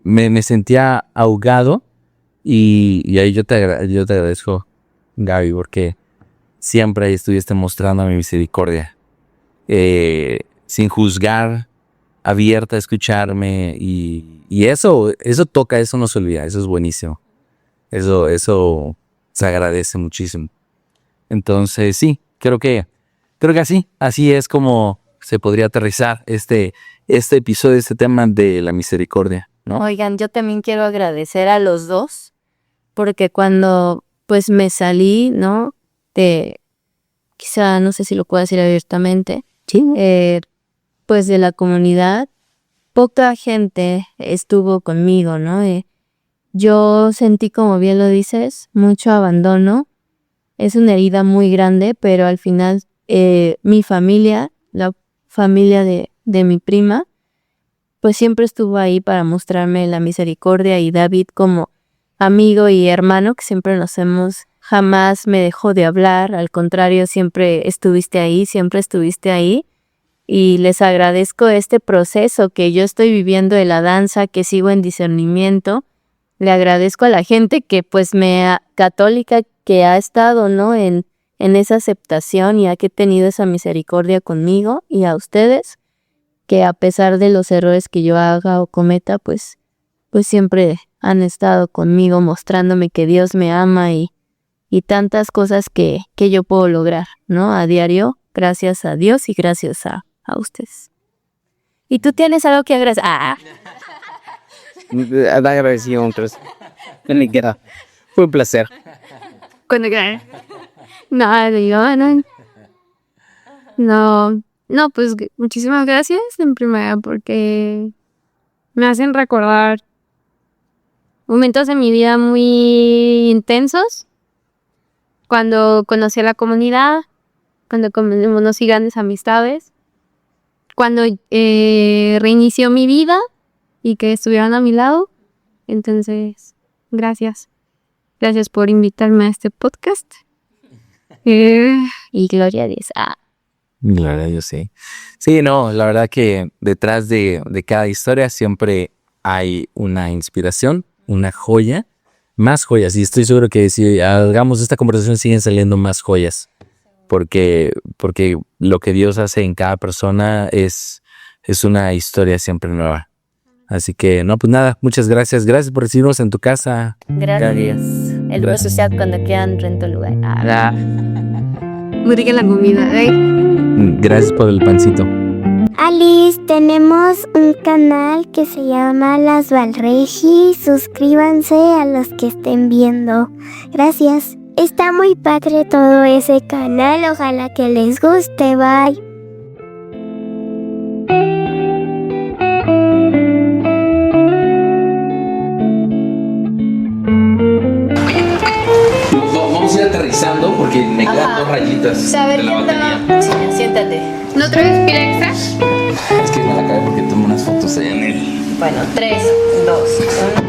me sentía ahogado y ahí yo te agradezco, Gaby, porque siempre ahí estuviste mostrando mi misericordia, sin juzgar, abierta a escucharme y eso toca, eso no se olvida, eso es buenísimo. Eso se agradece muchísimo. Entonces, sí, creo que así es como se podría aterrizar este episodio, este tema de la misericordia, ¿no? Oigan, yo también quiero agradecer a los dos, porque cuando pues me salí, ¿no? Quizá no sé si lo puedo decir abiertamente, Sí. Pues de la comunidad, poca gente estuvo conmigo, ¿no? Yo sentí, como bien lo dices, mucho abandono. Es una herida muy grande, pero al final mi familia, la familia de mi prima, pues siempre estuvo ahí para mostrarme la misericordia, y David como amigo y hermano que siempre jamás me dejó de hablar, al contrario, siempre estuviste ahí. Y les agradezco este proceso que yo estoy viviendo de la danza, que sigo en discernimiento. Le agradezco a la gente que pues católica que ha estado, ¿no? En esa aceptación, y que ha tenido esa misericordia conmigo, y a ustedes que a pesar de los errores que yo haga o cometa, pues siempre han estado conmigo mostrándome que Dios me ama y tantas cosas que yo puedo lograr, ¿no? A diario, gracias a Dios y gracias a ustedes. ¿Y tú tienes algo que agradecer? Agradecido otros. Fue un placer. Cuando quieran. No, pues muchísimas gracias en primera, porque me hacen recordar momentos de mi vida muy intensos, cuando conocí a la comunidad, cuando conocí grandes amistades, cuando reinició mi vida y que estuvieron a mi lado. Entonces, gracias por invitarme a este podcast. Y gloria a Dios. Gloria a Dios, sí. Sí, no, la verdad que detrás de cada historia siempre hay una inspiración, una joya, más joyas. Y estoy seguro que si hagamos esta conversación siguen saliendo más joyas. Porque lo que Dios hace en cada persona es una historia siempre nueva. Así que, no, pues nada, muchas gracias. Gracias por recibirnos en tu casa. Gracias. El lugar social cuando quieran rento lugar. Muy rica la comida. Gracias por el pancito. Alice, tenemos un canal que se llama Las Valregi. Suscríbanse a los que estén viendo. Gracias. Está muy padre todo ese canal. Ojalá que les guste. Bye. Vamos a ir aterrizando porque me quedan 2 rayitas de la batería. Sí, siéntate. ¿No traes pila extra? Es que me la cagué porque tomé unas fotos allá en él. Bueno, 3, 2, 1.